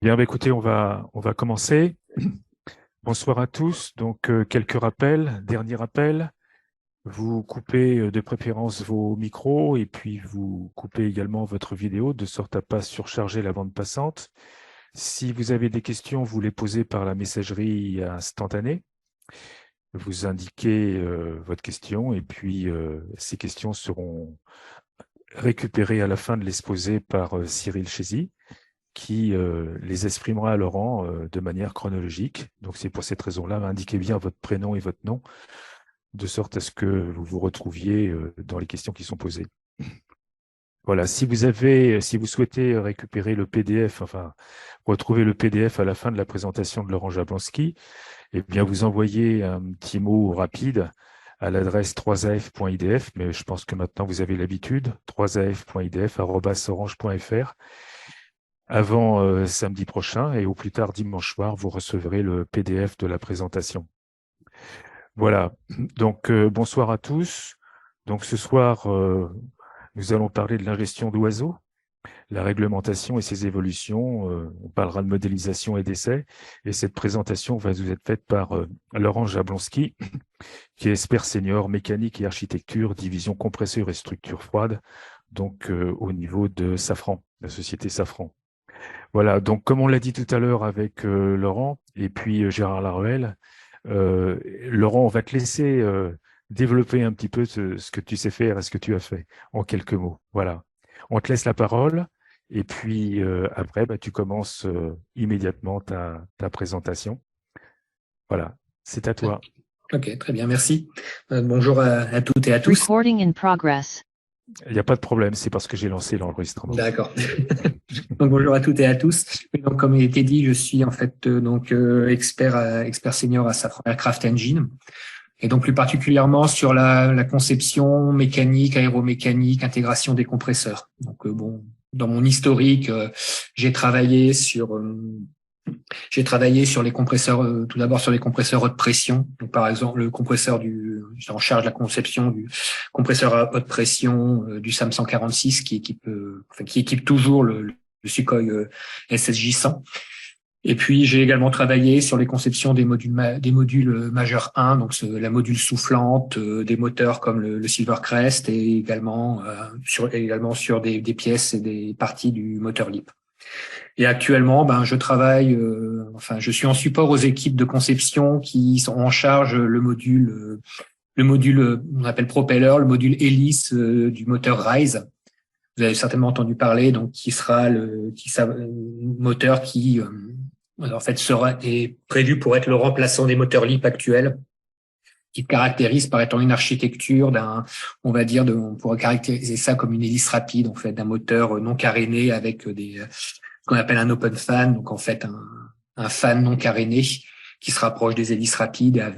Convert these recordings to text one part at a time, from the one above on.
Bien, bah, écoutez, on va commencer. Bonsoir à tous. Donc, quelques rappels. Dernier rappel, vous coupez de préférence vos micros et puis vous coupez également votre vidéo de sorte à pas surcharger la bande passante. Si vous avez des questions, vous les posez par la messagerie instantanée. Vous indiquez votre question et puis ces questions seront récupérées à la fin de l'exposé par Cyril Chézy, qui les exprimera à Laurent de manière chronologique. Donc c'est pour cette raison-là, indiquez bien votre prénom et votre nom, de sorte à ce que vous vous retrouviez dans les questions qui sont posées. Voilà, si vous souhaitez récupérer le PDF, enfin retrouver le PDF à la fin de la présentation de Laurent Jablonski, eh bien vous envoyez un petit mot rapide à l'adresse 3af.idf, mais je pense que maintenant vous avez l'habitude, 3af.idf@orange.fr. Avant samedi prochain et au plus tard dimanche soir, vous recevrez le PDF de la présentation. Voilà, donc bonsoir à tous. Donc ce soir, nous allons parler de l'ingestion d'oiseaux, la réglementation et ses évolutions. On parlera de modélisation et d'essai. Et cette présentation va vous être faite par Laurent Jablonski, qui est expert senior mécanique et architecture, division compresseur et structure froide, donc au niveau de Safran, la société Safran. Voilà, donc comme on l'a dit tout à l'heure avec Laurent et puis Gérard Laruelle, Laurent, on va te laisser développer un petit peu ce que tu sais faire et ce que tu as fait en quelques mots. Voilà, on te laisse la parole et puis après, bah, tu commences immédiatement ta présentation. Voilà, c'est à toi. Ok, très bien, merci. Bonjour à toutes et à tous. Recording in progress. Il n'y a pas de problème, c'est parce que j'ai lancé l'enregistrement. D'accord. Donc bonjour à toutes et à tous. Et donc comme il a été dit, je suis en fait expert senior à Safran Aircraft Engine. Et donc plus particulièrement sur la conception mécanique, aéromécanique, intégration des compresseurs. Donc dans mon historique, j'ai travaillé sur les compresseurs, tout d'abord sur les compresseurs haute pression. Donc, par exemple, j'étais en charge de la conception du compresseur à haute pression du SAM 146 qui équipe toujours le Sukhoi SSJ 100. Et puis, j'ai également travaillé sur les conceptions des modules majeurs 1, donc la module soufflante, des moteurs comme le Silvercrest et également sur des pièces et des parties du moteur LEAP. Et actuellement, je suis en support aux équipes de conception qui sont en charge le module, on appelle propeller, le module hélice du moteur Rise. Vous avez certainement entendu parler, donc moteur qui en fait est prévu pour être le remplaçant des moteurs LEAP actuels, qui caractérise par étant une architecture on pourrait caractériser ça comme une hélice rapide, en fait, d'un moteur non caréné avec ce qu'on appelle un open fan, donc en fait un fan non caréné qui se rapproche des hélices rapides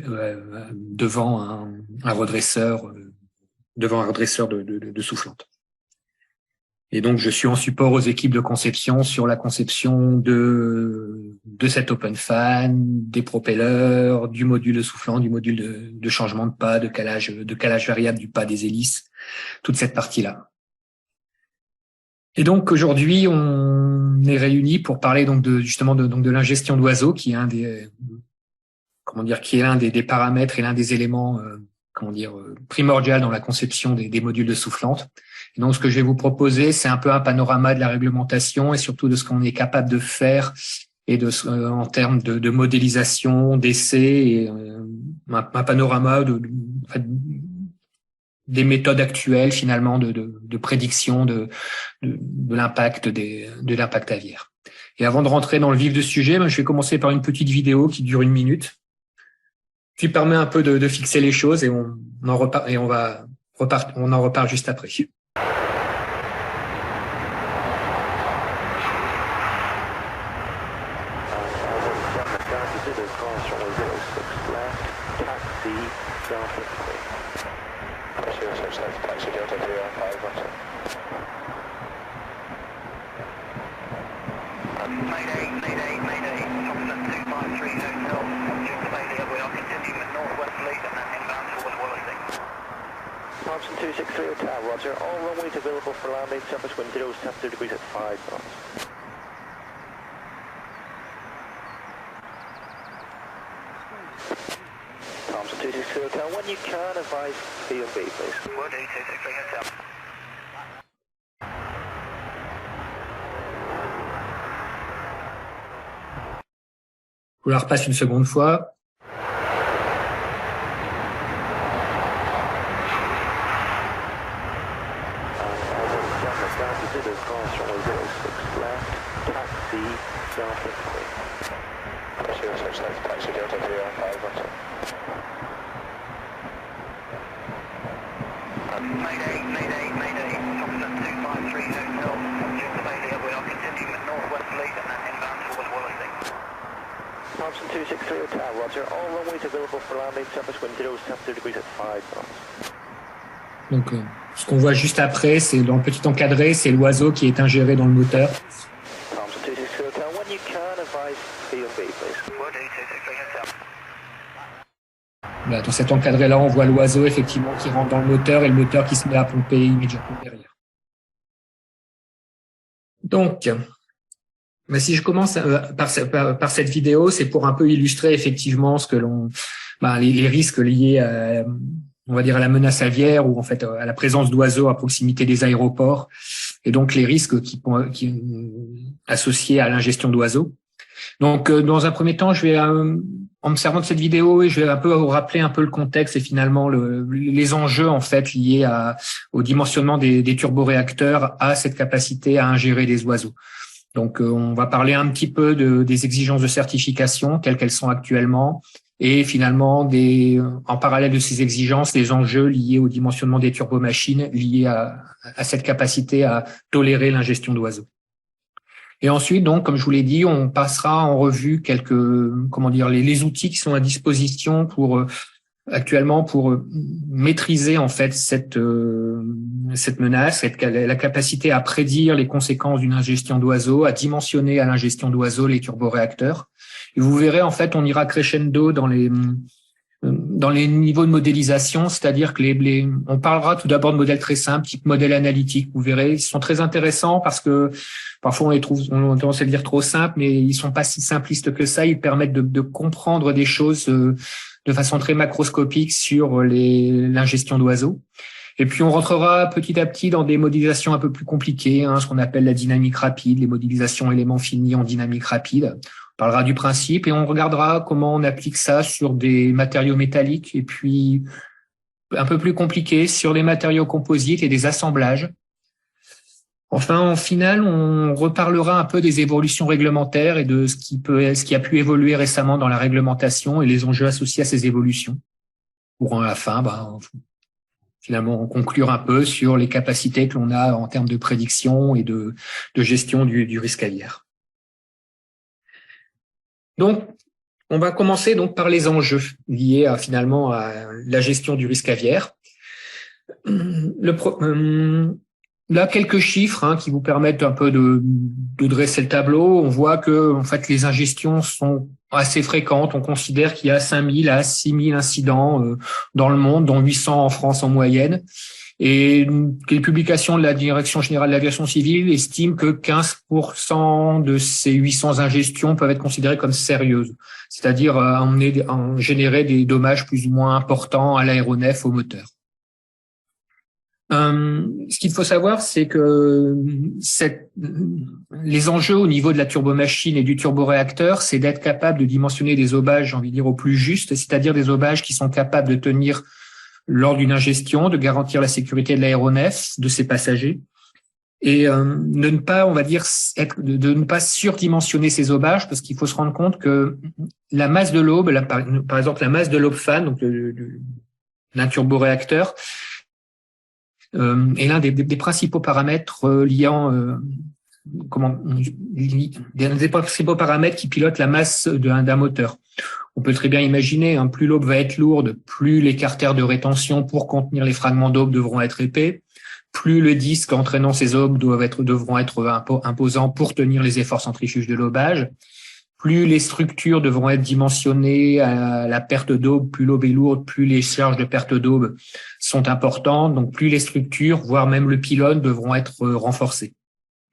devant un redresseur de soufflante. Et donc je suis en support aux équipes de conception sur la conception de cet open fan, des propellers, du module soufflant, du module de changement de pas, de calage variable du pas des hélices, toute cette partie-là. Et donc aujourd'hui, on est réunis pour parler donc de l'ingestion d'oiseaux, qui est l'un des paramètres et l'un des éléments primordial dans la conception des modules de soufflante. Et donc ce que je vais vous proposer, c'est un peu un panorama de la réglementation et surtout de ce qu'on est capable de faire et en termes de modélisation, d'essai et un panorama des méthodes actuelles finalement de prédiction de l'impact de l'impact aviaire. Et avant de rentrer dans le vif du sujet, je vais commencer par une petite vidéo qui dure 1 minute, qui permet un peu de fixer les choses et on en reparle juste après. Thompson 263 Hotel, roger. All runways available for landing, surface wind 0, 72 degrees at 5 knots. 260 Hotel, when you can, advise B&B, please. Will do, 260 Hotel. Je vous la repasse une seconde fois. Mayday, Mayday, Mayday. Thompson 253 Hotel. Just failure. We are continuing at Northwest Lead and inbound towards Wallasey. Thompson 263 Hotel, roger. All runways available for landing. Surface wind 0, 72 degrees at 5 knots. Donc, ce qu'on voit juste après, c'est dans le petit encadré, c'est l'oiseau qui est ingéré dans le moteur. Thompson 263 Hotel, when you can, advise B&B, please. Will do, 263 Hotel. Là, dans cet encadré-là, on voit l'oiseau effectivement qui rentre dans le moteur et le moteur qui se met à pomper immédiatement derrière. Donc, si je commence par cette vidéo, c'est pour un peu illustrer effectivement ce que les risques liés à, on va dire, à la menace aviaire ou en fait à la présence d'oiseaux à proximité des aéroports et donc les risques qui associés à l'ingestion d'oiseaux. Donc, dans un premier temps, je vais, en me servant de cette vidéo, je vais un peu vous rappeler un peu le contexte et finalement les enjeux en fait liés au dimensionnement des turboréacteurs à cette capacité à ingérer des oiseaux. Donc, on va parler un petit peu des exigences de certification telles qu'elles sont actuellement et finalement en parallèle de ces exigences, les enjeux liés au dimensionnement des turbomachines liés à cette capacité à tolérer l'ingestion d'oiseaux. Et ensuite, donc, comme je vous l'ai dit, on passera en revue les outils qui sont à disposition actuellement pour maîtriser en fait cette menace, la capacité à prédire les conséquences d'une ingestion d'oiseaux, à dimensionner à l'ingestion d'oiseaux les turboréacteurs. Et vous verrez, en fait, on ira crescendo dans les niveaux de modélisation, c'est-à-dire que on parlera tout d'abord de modèles très simples, type modèle analytique. Vous verrez, ils sont très intéressants parce que parfois on a tendance à le dire trop simples, mais ils sont pas si simplistes que ça. Ils permettent de comprendre des choses de façon très macroscopique sur l'ingestion d'oiseaux. Et puis on rentrera petit à petit dans des modélisations un peu plus compliquées, ce qu'on appelle la dynamique rapide, les modélisations éléments finis en dynamique rapide. On parlera du principe et on regardera comment on applique ça sur des matériaux métalliques et puis un peu plus compliqué sur des matériaux composites et des assemblages. Enfin, en finale, on reparlera un peu des évolutions réglementaires et de ce qui a pu évoluer récemment dans la réglementation et les enjeux associés à ces évolutions. Pour à la fin, finalement, conclure un peu sur les capacités que l'on a en termes de prédiction et de gestion du risque aviaire. Donc, on va commencer donc par les enjeux liés à la gestion du risque aviaire. Là, quelques chiffres qui vous permettent un peu de dresser le tableau. On voit que en fait les ingestions sont assez fréquentes. On considère qu'il y a 5000 à 6000 incidents dans le monde, dont 800 en France en moyenne. Et les publications de la Direction générale de l'aviation civile estiment que 15% de ces 800 ingestions peuvent être considérées comme sérieuses, c'est-à-dire générer des dommages plus ou moins importants à l'aéronef, au moteur. Ce qu'il faut savoir, c'est que les enjeux au niveau de la turbomachine et du turboréacteur, c'est d'être capable de dimensionner des aubages, j'ai envie de dire, au plus juste, c'est-à-dire des aubages qui sont capables de tenir lors d'une ingestion, de garantir la sécurité de l'aéronef, de ses passagers, et de ne pas, on va dire, de ne pas surdimensionner ces aubages, parce qu'il faut se rendre compte que la masse de l'aube, par exemple la masse de l'aube fan, donc d'un turboréacteur, est l'un des principaux paramètres des principaux paramètres qui pilotent la masse d'un moteur. On peut très bien imaginer, plus l'aube va être lourde, plus les carters de rétention pour contenir les fragments d'aube devront être épais, plus le disque entraînant ces aubes devront être imposants pour tenir les efforts centrifuges de l'aubage, plus les structures devront être dimensionnées à la perte d'aube, plus l'aube est lourde, plus les charges de perte d'aube sont importantes, donc plus les structures, voire même le pylône, devront être renforcées.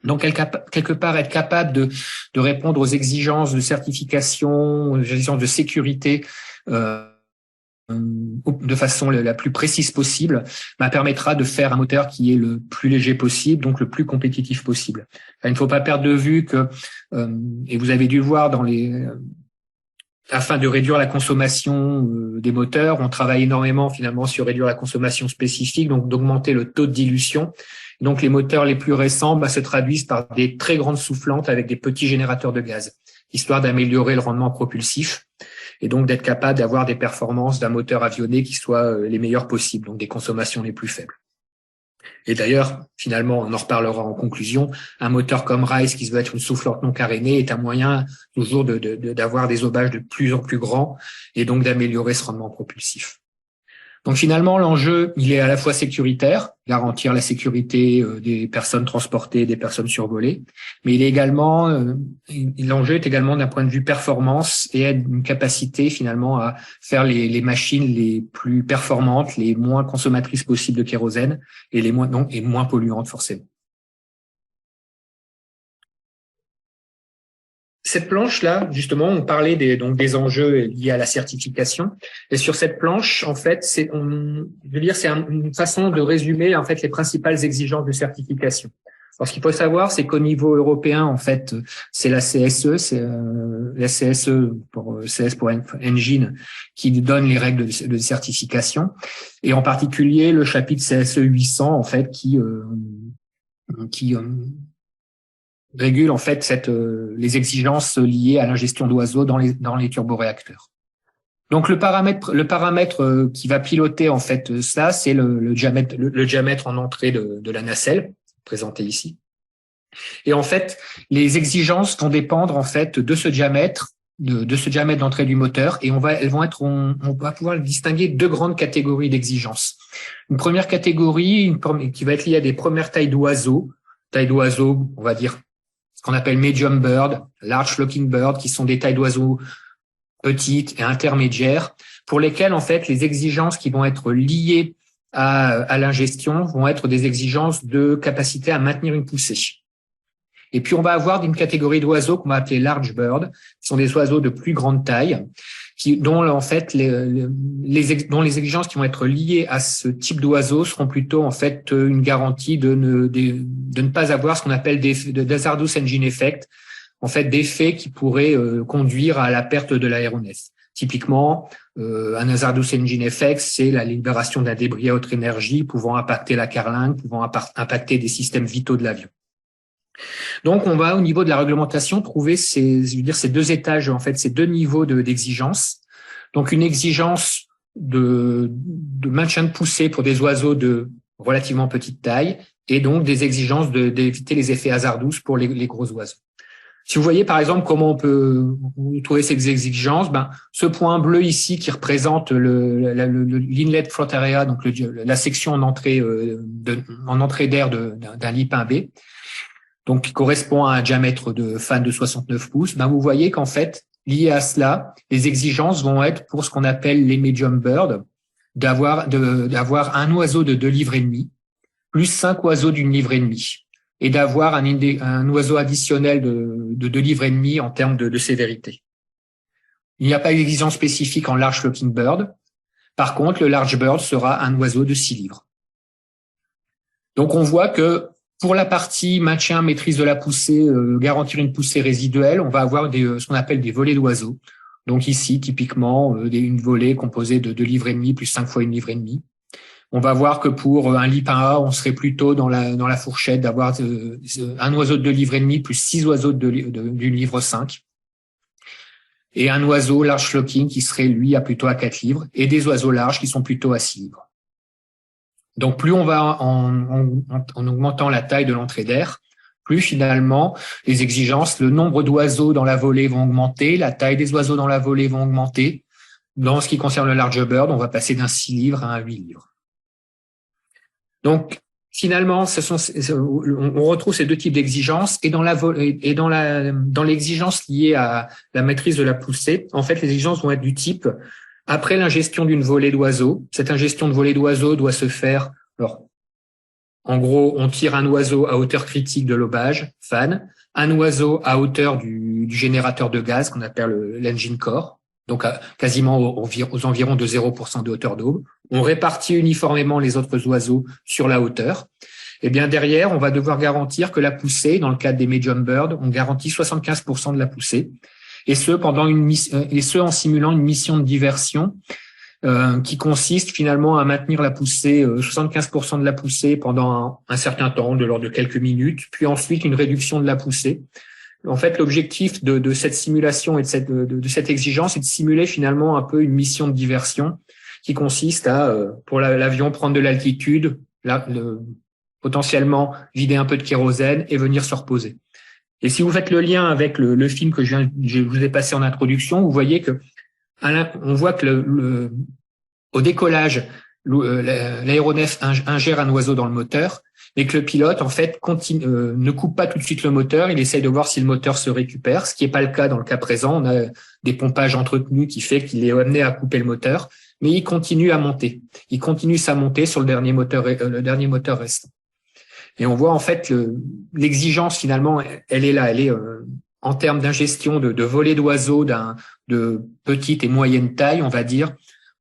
Donc, quelque part, être capable de répondre aux exigences de certification, aux exigences de sécurité de façon la plus précise possible, permettra de faire un moteur qui est le plus léger possible, donc le plus compétitif possible. Enfin, il ne faut pas perdre de vue que, et vous avez dû le voir afin de réduire la consommation des moteurs, on travaille énormément finalement sur réduire la consommation spécifique, donc d'augmenter le taux de dilution. Donc les moteurs les plus récents se traduisent par des très grandes soufflantes avec des petits générateurs de gaz, histoire d'améliorer le rendement propulsif et donc d'être capable d'avoir des performances d'un moteur avionné qui soient les meilleures possibles, donc des consommations les plus faibles. Et d'ailleurs, finalement, on en reparlera en conclusion, un moteur comme Rise, qui se veut être une soufflante non carénée, est un moyen toujours d'avoir des aubages de plus en plus grands et donc d'améliorer ce rendement propulsif. Donc finalement, l'enjeu, il est à la fois sécuritaire, garantir la sécurité des personnes transportées, des personnes survolées, mais il est également, l'enjeu est également d'un point de vue performance et une capacité finalement à faire les machines les plus performantes, les moins consommatrices possibles de kérosène et les moins polluantes forcément. Cette planche-là, justement, on parlait des enjeux liés à la certification. Et sur cette planche, en fait, c'est une façon de résumer en fait les principales exigences de certification. Alors, ce qu'il faut savoir, c'est qu'au niveau européen, en fait, c'est la CSE, c'est la CSE pour CS pour Engine, qui donne les règles de certification, et en particulier le chapitre CSE 800, en fait, qui régule en fait les exigences liées à l'ingestion d'oiseaux dans les turboréacteurs. Donc le paramètre qui va piloter en fait ça, c'est le diamètre en entrée de la nacelle présenté ici. Et en fait, les exigences vont dépendre en fait de ce diamètre d'entrée du moteur, et on va pouvoir distinguer deux grandes catégories d'exigences. Une première catégorie qui va être liée à des premières tailles d'oiseaux, on va dire ce qu'on appelle medium bird, large flocking bird, qui sont des tailles d'oiseaux petites et intermédiaires, pour lesquelles en fait les exigences qui vont être liées à l'ingestion vont être des exigences de capacité à maintenir une poussée. Et puis on va avoir une catégorie d'oiseaux qu'on va appeler large bird, qui sont des oiseaux de plus grande taille, dont en fait dont les exigences qui vont être liées à ce type d'oiseaux seront plutôt en fait une garantie de ne pas avoir ce qu'on appelle des hazardous engine effect, en fait d'effets qui pourraient conduire à la perte de l'aéronef. Typiquement, un hazardous engine effect, c'est la libération d'un débris à haute énergie pouvant impacter la carlingue, pouvant impacter des systèmes vitaux de l'avion. Donc, on va au niveau de la réglementation trouver ces deux étages, en fait, ces deux niveaux d'exigence. Donc, une exigence de maintien de poussée pour des oiseaux de relativement petite taille, et donc des exigences d'éviter les effets hazardous pour les gros oiseaux. Si vous voyez par exemple comment on peut trouver ces exigences, ce point bleu ici qui représente l'inlet float area, donc la section en entrée d'air d'un LiPin B, donc qui correspond à un diamètre de fan de 69 pouces, vous voyez qu'en fait, lié à cela, les exigences vont être pour ce qu'on appelle les medium birds, d'avoir un oiseau de 2 livres et demi, plus 5 oiseaux d'une livre et demie, et d'avoir un oiseau additionnel de 2 livres et demi en termes de sévérité. Il n'y a pas d'exigence spécifique en large flocking bird. Par contre, le large bird sera un oiseau de 6 livres. Donc, on voit que pour la partie maintien, maîtrise de la poussée, garantir une poussée résiduelle, on va avoir ce qu'on appelle des volées d'oiseaux. Donc ici, typiquement, une volée composée de 2 livres et demi plus 5 fois 1 livre et demi. On va voir que pour un LiPin A, on serait plutôt dans la fourchette d'avoir un oiseau de 2 livres et demi plus 6 oiseaux d'une livre 5. Et un oiseau large flocking qui serait, lui, plutôt à 4 livres, et des oiseaux larges qui sont plutôt à 6 livres. Donc, plus on va en augmentant la taille de l'entrée d'air, plus finalement les exigences, le nombre d'oiseaux dans la volée vont augmenter, la taille des oiseaux dans la volée vont augmenter. Dans ce qui concerne le large bird, on va passer d'un 6 livres à un 8 livres. Donc, finalement, on retrouve ces deux types d'exigences, et dans l'exigence liée à la maîtrise de la poussée, en fait, les exigences vont être du type après l'ingestion d'une volée d'oiseaux. Cette ingestion de volée d'oiseaux doit se faire, alors, en gros, on tire un oiseau à hauteur critique de l'obage, fan, un oiseau à hauteur du générateur de gaz qu'on appelle l'engine core, donc quasiment aux environs de 0% de hauteur d'aube. On répartit uniformément les autres oiseaux sur la hauteur. Et bien derrière, on va devoir garantir que la poussée, dans le cadre des medium birds, on garantit 75% de la poussée, et ce en simulant une mission de diversion qui consiste finalement à maintenir la poussée, 75% de la poussée pendant un certain temps, de l'ordre de quelques minutes, puis ensuite une réduction de la poussée. En fait, l'objectif de cette simulation et de cette exigence est de simuler finalement un peu une mission de diversion qui consiste à, pour l'avion, prendre de l'altitude, potentiellement vider un peu de kérosène et venir se reposer. Et si vous faites le lien avec le film que je vous ai passé en introduction, vous voyez que on voit que au décollage, l'aéronef ingère un oiseau dans le moteur, mais que le pilote, en fait, ne coupe pas tout de suite le moteur. Il essaye de voir si le moteur se récupère, ce qui n'est pas le cas dans le cas présent. On a des pompages entretenus qui fait qu'il est amené à couper le moteur, mais il continue à monter. Il continue sa montée sur le dernier moteur restant. Et on voit en fait l'exigence finalement, elle est là, elle est en termes d'ingestion de volées d'oiseaux de petite et moyenne taille, on va dire.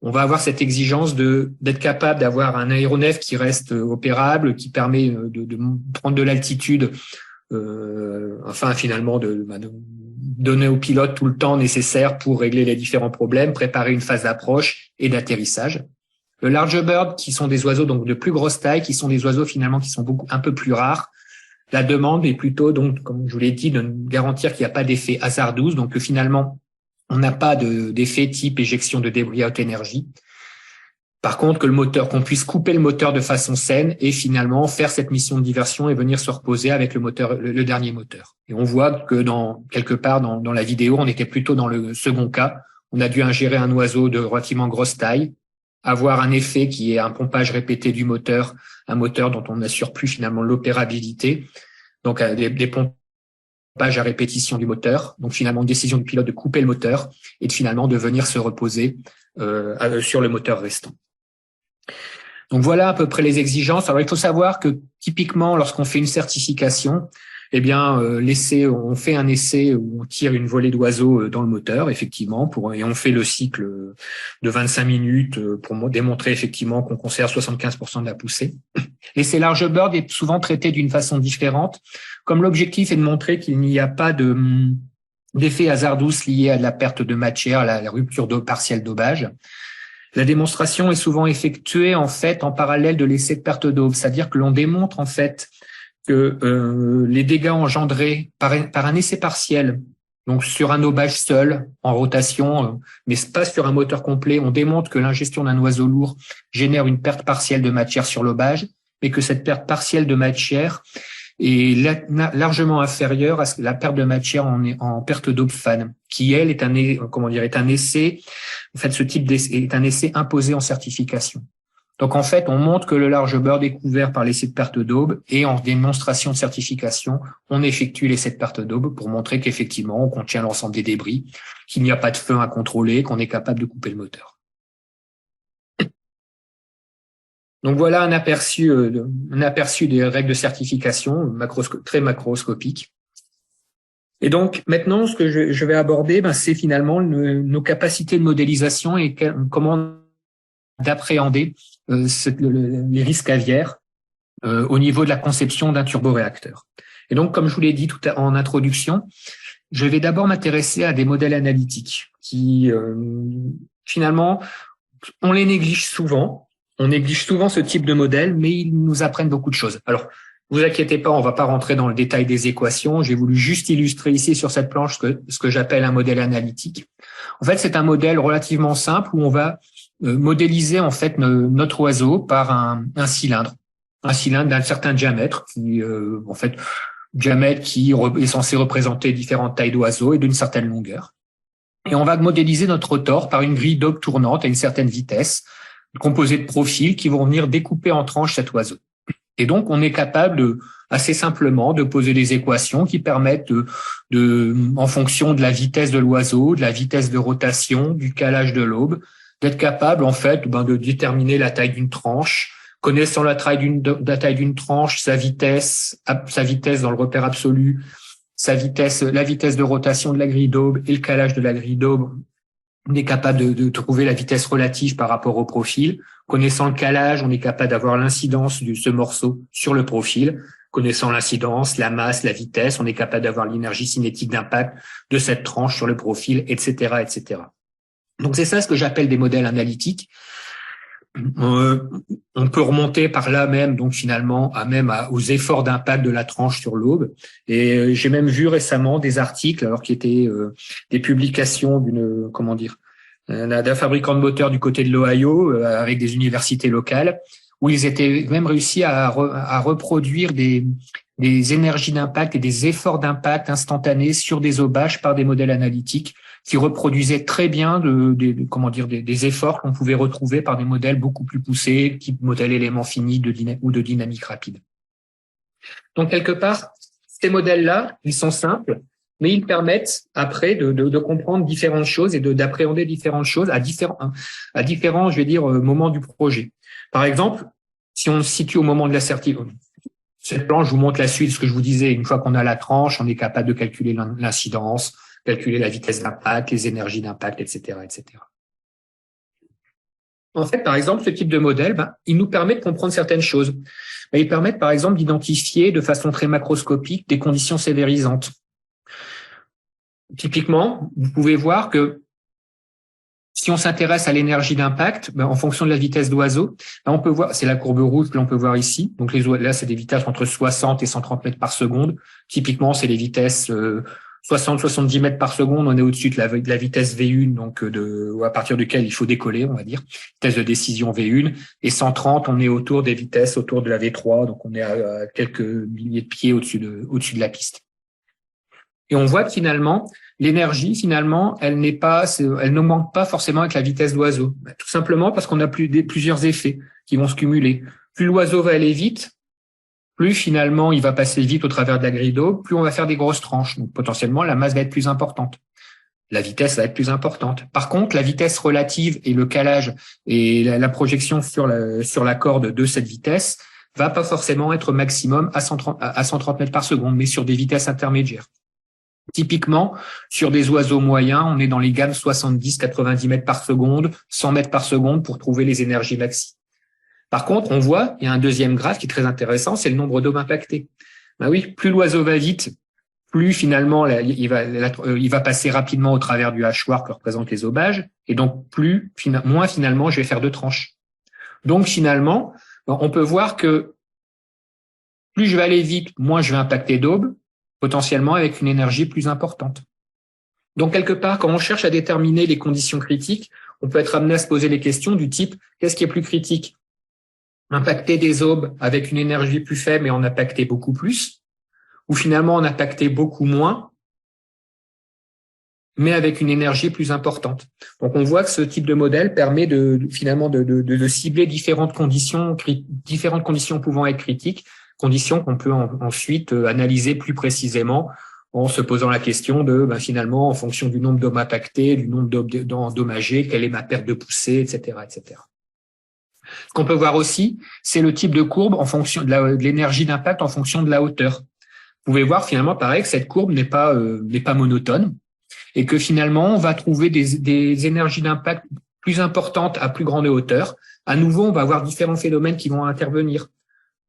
On va avoir cette exigence d'être capable d'avoir un aéronef qui reste opérable, qui permet de prendre de l'altitude, enfin finalement de donner au pilote tout le temps nécessaire pour régler les différents problèmes, préparer une phase d'approche et d'atterrissage. Le large bird, qui sont des oiseaux donc de plus grosse taille, qui sont des oiseaux finalement qui sont un peu plus rares. La demande est plutôt donc, comme je vous l'ai dit, de garantir qu'il n'y a pas d'effet hasardeux, donc que finalement on n'a pas d'effet type éjection de débris à haute énergie. Par contre, qu'on puisse couper le moteur de façon saine et finalement faire cette mission de diversion et venir se reposer avec le dernier moteur. Et on voit que quelque part dans la vidéo, on était plutôt dans le second cas. On a dû ingérer un oiseau de relativement grosse taille, avoir un effet qui est un pompage répété du moteur, un moteur dont on n'assure plus finalement l'opérabilité, donc des pompages à répétition du moteur, donc finalement une décision du pilote de couper le moteur et finalement de venir se reposer sur le moteur restant. Donc voilà à peu près les exigences. Alors il faut savoir que typiquement lorsqu'on fait une certification, eh bien on fait un essai où on tire une volée d'oiseaux dans le moteur, effectivement, et on fait le cycle de 25 minutes pour démontrer effectivement qu'on conserve 75% de la poussée. L'essai large bird est souvent traité d'une façon différente, comme l'objectif est de montrer qu'il n'y a pas d'effet hasardeux lié à la perte de matière, à la rupture partielle d'aubage. La démonstration est souvent effectuée en fait en parallèle de l'essai de perte d'aube, c'est-à-dire que l'on démontre en fait que les dégâts engendrés par un essai partiel, donc sur un aubage seul, en rotation, mais pas sur un moteur complet, on démontre que l'ingestion d'un oiseau lourd génère une perte partielle de matière sur l'aubage, mais que cette perte partielle de matière est largement inférieure à la perte de matière en perte d'aube fan, qui elle est un essai. En fait, ce type d'essai est un essai imposé en certification. Donc, en fait, on montre que le large bird est couvert par l'essai de perte d'aube et en démonstration de certification, on effectue l'essai de perte d'aube pour montrer qu'effectivement, on contient l'ensemble des débris, qu'il n'y a pas de feu à contrôler, qu'on est capable de couper le moteur. Donc, voilà un aperçu des règles de certification très macroscopiques. Et donc, maintenant, ce que je vais aborder, c'est finalement nos capacités de modélisation et comment d'appréhender les risques aviaires au niveau de la conception d'un turboréacteur. Et donc, comme je vous l'ai dit tout en introduction, je vais d'abord m'intéresser à des modèles analytiques qui, finalement, on les néglige souvent. On néglige souvent ce type de modèle, mais ils nous apprennent beaucoup de choses. Alors, vous inquiétez pas, on va pas rentrer dans le détail des équations. J'ai voulu juste illustrer ici sur cette planche ce que j'appelle un modèle analytique. En fait, c'est un modèle relativement simple où on va modéliser en fait notre oiseau par un cylindre d'un certain diamètre qui est censé représenter différentes tailles d'oiseaux et d'une certaine longueur. Et on va modéliser notre rotor par une grille d'aube tournante à une certaine vitesse, composée de profils qui vont venir découper en tranches cet oiseau. Et donc, on est capable assez simplement de poser des équations qui permettent en fonction de la vitesse de l'oiseau, de la vitesse de rotation, du calage de l'aube, d'être capable, en fait, de déterminer la taille d'une tranche, connaissant la taille d'une tranche, sa vitesse dans le repère absolu, la vitesse de rotation de la grille d'aube et le calage de la grille d'aube. on est capable de trouver la vitesse relative par rapport au profil. Connaissant le calage, on est capable d'avoir l'incidence de ce morceau sur le profil. Connaissant l'incidence, la masse, la vitesse, on est capable d'avoir l'énergie cinétique d'impact de cette tranche sur le profil, etc., etc. Donc c'est ça ce que j'appelle des modèles analytiques. On peut remonter par là même, donc finalement, aux efforts d'impact de la tranche sur l'aube. Et j'ai même vu récemment des articles, alors qui étaient des publications d'un fabricant de moteurs du côté de l'Ohio, avec des universités locales, où ils étaient même réussi à reproduire des énergies d'impact et des efforts d'impact instantanés sur des aubages par des modèles analytiques qui reproduisaient très bien des efforts qu'on pouvait retrouver par des modèles beaucoup plus poussés, type modèle élément fini ou de dynamique rapide. Donc, quelque part, ces modèles-là, ils sont simples, mais ils permettent après de comprendre différentes choses et d'appréhender différentes choses à différents, je vais dire, moments du projet. Par exemple, si on se situe au moment de l'assertive, cette planche, je vous montre la suite, ce que je vous disais, une fois qu'on a la tranche, on est capable de calculer l'incidence, calculer la vitesse d'impact, les énergies d'impact, etc., etc. En fait, par exemple, ce type de modèle, il nous permet de comprendre certaines choses. Ils permettent, par exemple, d'identifier de façon très macroscopique des conditions sévérisantes. Typiquement, vous pouvez voir que si on s'intéresse à l'énergie d'impact, en fonction de la vitesse d'oiseau, on peut voir, c'est la courbe rouge que l'on peut voir ici. Donc là, c'est des vitesses entre 60 et 130 mètres par seconde. Typiquement, c'est les vitesses 60-70 mètres par seconde. On est au-dessus de la vitesse V1, donc à partir duquel il faut décoller, on va dire, vitesse de décision V1. Et 130, on est autour des vitesses autour de la V3, donc on est à quelques milliers de pieds au-dessus de la piste. Et on voit que finalement, l'énergie, elle n'augmente pas forcément avec la vitesse d'oiseau. Tout simplement parce qu'on a plusieurs effets qui vont se cumuler. Plus l'oiseau va aller vite, plus finalement il va passer vite au travers de la grille d'aube, plus on va faire des grosses tranches. Donc potentiellement, la masse va être plus importante. La vitesse va être plus importante. Par contre, la vitesse relative et le calage et la projection sur la corde de cette vitesse va pas forcément être maximum à 130 mètres par seconde, mais sur des vitesses intermédiaires. Typiquement, sur des oiseaux moyens, on est dans les gammes 70-90 mètres par seconde, 100 mètres par seconde pour trouver les énergies maxi. Par contre, on voit, il y a un deuxième graphe qui est très intéressant, c'est le nombre d'aubes impactées. Oui, plus l'oiseau va vite, plus finalement il va passer rapidement au travers du hachoir que représentent les aubages, et donc moins finalement je vais faire de tranches. Donc finalement, on peut voir que plus je vais aller vite, moins je vais impacter d'aubes, potentiellement avec une énergie plus importante. Donc, quelque part, quand on cherche à déterminer les conditions critiques, on peut être amené à se poser les questions du type « qu'est-ce qui est plus critique ? Impacter des aubes avec une énergie plus faible et en impacter beaucoup plus, ou finalement en impacter beaucoup moins, mais avec une énergie plus importante ?» Donc, on voit que ce type de modèle permet finalement de cibler différentes conditions pouvant être critiques, conditions qu'on peut ensuite analyser plus précisément en se posant la question de finalement en fonction du nombre d'aubes impactés, du nombre d'aubes endommagées, quelle est ma perte de poussée, etc., etc. Ce qu'on peut voir aussi, c'est le type de courbe en fonction de l'énergie d'impact en fonction de la hauteur. Vous pouvez voir finalement pareil que cette courbe n'est pas monotone et que finalement on va trouver des énergies d'impact plus importantes à plus grande hauteur. À nouveau, on va avoir différents phénomènes qui vont intervenir.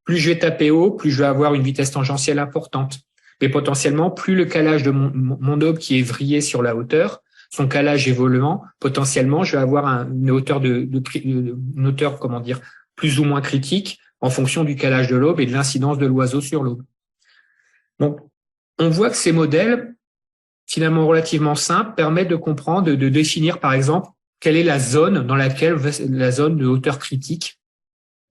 Plus je vais taper haut, plus je vais avoir une vitesse tangentielle importante. Mais potentiellement, plus le calage de mon aube qui est vrillé sur la hauteur, son calage évoluant, potentiellement, je vais avoir une hauteur plus ou moins critique en fonction du calage de l'aube et de l'incidence de l'oiseau sur l'aube. Donc, on voit que ces modèles, finalement relativement simples, permettent de comprendre, de définir, par exemple, quelle est la zone de hauteur critique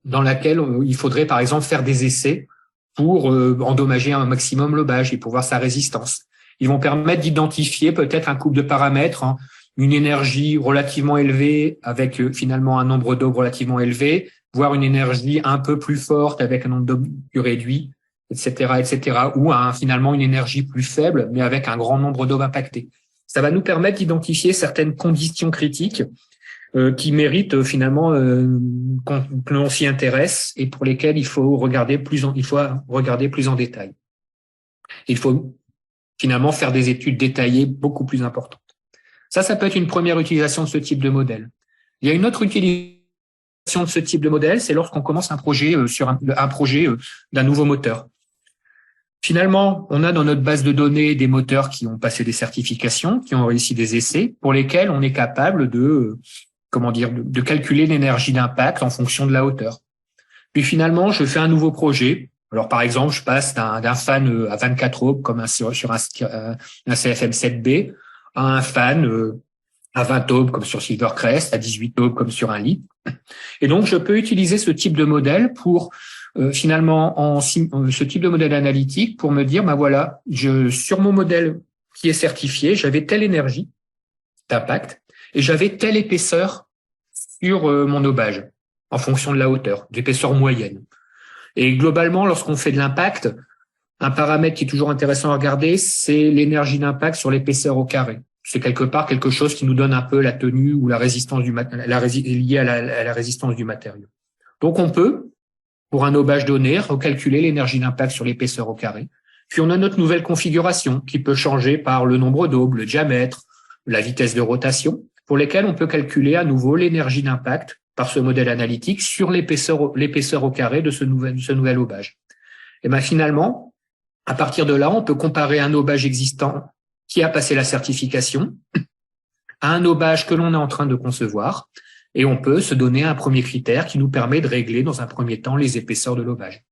dans laquelle il faudrait, par exemple, faire des essais pour endommager un maximum l'aubage et pour voir sa résistance. Ils vont permettre d'identifier peut-être un couple de paramètres, une énergie relativement élevée avec finalement un nombre d'aubes relativement élevé, voire une énergie un peu plus forte avec un nombre d'aubes plus réduit, etc., ou finalement une énergie plus faible, mais avec un grand nombre d'aubes impactées. Ça va nous permettre d'identifier certaines conditions critiques qui méritent finalement que l'on s'y intéresse et pour lesquels il faut regarder plus en détail. Il faut finalement faire des études détaillées beaucoup plus importantes. Ça peut être une première utilisation de ce type de modèle. Il y a une autre utilisation de ce type de modèle, c'est lorsqu'on commence un projet sur un projet d'un nouveau moteur. Finalement, on a dans notre base de données des moteurs qui ont passé des certifications, qui ont réussi des essais, pour lesquels on est capable de calculer l'énergie d'impact en fonction de la hauteur. Puis finalement, je fais un nouveau projet. Alors par exemple, je passe d'un fan à 24 ohms comme sur un CFM 7B à un fan à 20 ohms comme sur Silvercrest, à 18 ohms comme sur un LIT. Et donc, je peux utiliser ce type de modèle pour ce type de modèle analytique pour me dire, voilà, sur mon modèle qui est certifié, j'avais telle énergie d'impact et j'avais telle épaisseur sur mon aubage en fonction de la hauteur, d'épaisseur moyenne. Et globalement, lorsqu'on fait de l'impact, un paramètre qui est toujours intéressant à regarder, c'est l'énergie d'impact sur l'épaisseur au carré. C'est quelque part quelque chose qui nous donne un peu la tenue ou la résistance liée à la résistance du matériau. Donc on peut, pour un aubage donné, recalculer l'énergie d'impact sur l'épaisseur au carré. Puis on a notre nouvelle configuration qui peut changer par le nombre d'aubes, le diamètre, la vitesse de rotation, pour lesquels on peut calculer à nouveau l'énergie d'impact par ce modèle analytique sur l'épaisseur au carré de ce nouvel aubage. Et bien finalement, à partir de là, on peut comparer un aubage existant qui a passé la certification à un aubage que l'on est en train de concevoir, et on peut se donner un premier critère qui nous permet de régler dans un premier temps les épaisseurs de l'aubage.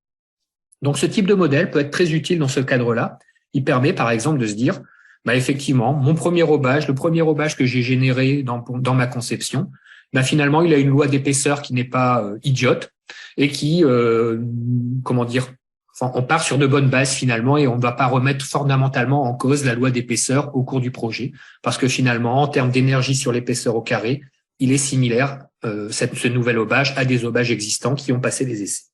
Donc ce type de modèle peut être très utile dans ce cadre-là. Il permet par exemple de se dire, effectivement, le premier aubage que j'ai généré dans ma conception, finalement il a une loi d'épaisseur qui n'est pas idiote et qui, on part sur de bonnes bases finalement et on ne va pas remettre fondamentalement en cause la loi d'épaisseur au cours du projet parce que finalement, en termes d'énergie sur l'épaisseur au carré, il est similaire, ce nouvel aubage, à des aubages existants qui ont passé des essais.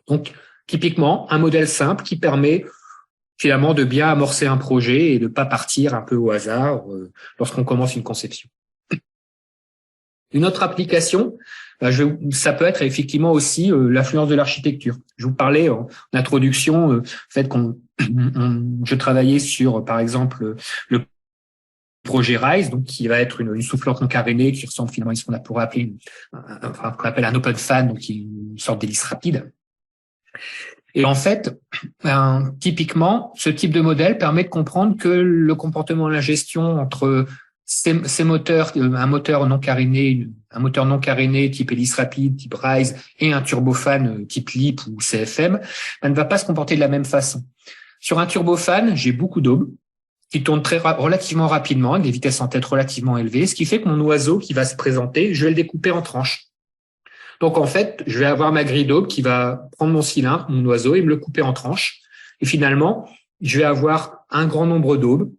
Donc, typiquement, un modèle simple qui permet finalement de bien amorcer un projet et de ne pas partir un peu au hasard lorsqu'on commence une conception. Une autre application, ça peut être effectivement aussi l'influence de l'architecture. Je vous parlais en introduction fait je travaillais sur, par exemple, le projet RISE, donc qui va être une soufflante non carénée qui ressemble finalement à ce qu'on pourrait appeler qu'on appelle un open fan, donc qui est une sorte d'hélice rapide. Et en fait, typiquement, ce type de modèle permet de comprendre que le comportement de la gestion entre ces moteurs, un moteur non caréné type hélice rapide, type RISE, et un turbofan type LIP ou CFM, ne va pas se comporter de la même façon. Sur un turbofan, j'ai beaucoup d'aubes qui tournent relativement rapidement, avec des vitesses en tête relativement élevées, ce qui fait que mon oiseau qui va se présenter, je vais le découper en tranches. Donc en fait, je vais avoir ma grille d'aubes qui va prendre mon cylindre, mon oiseau, et me le couper en tranches. Et finalement, je vais avoir un grand nombre d'aubes,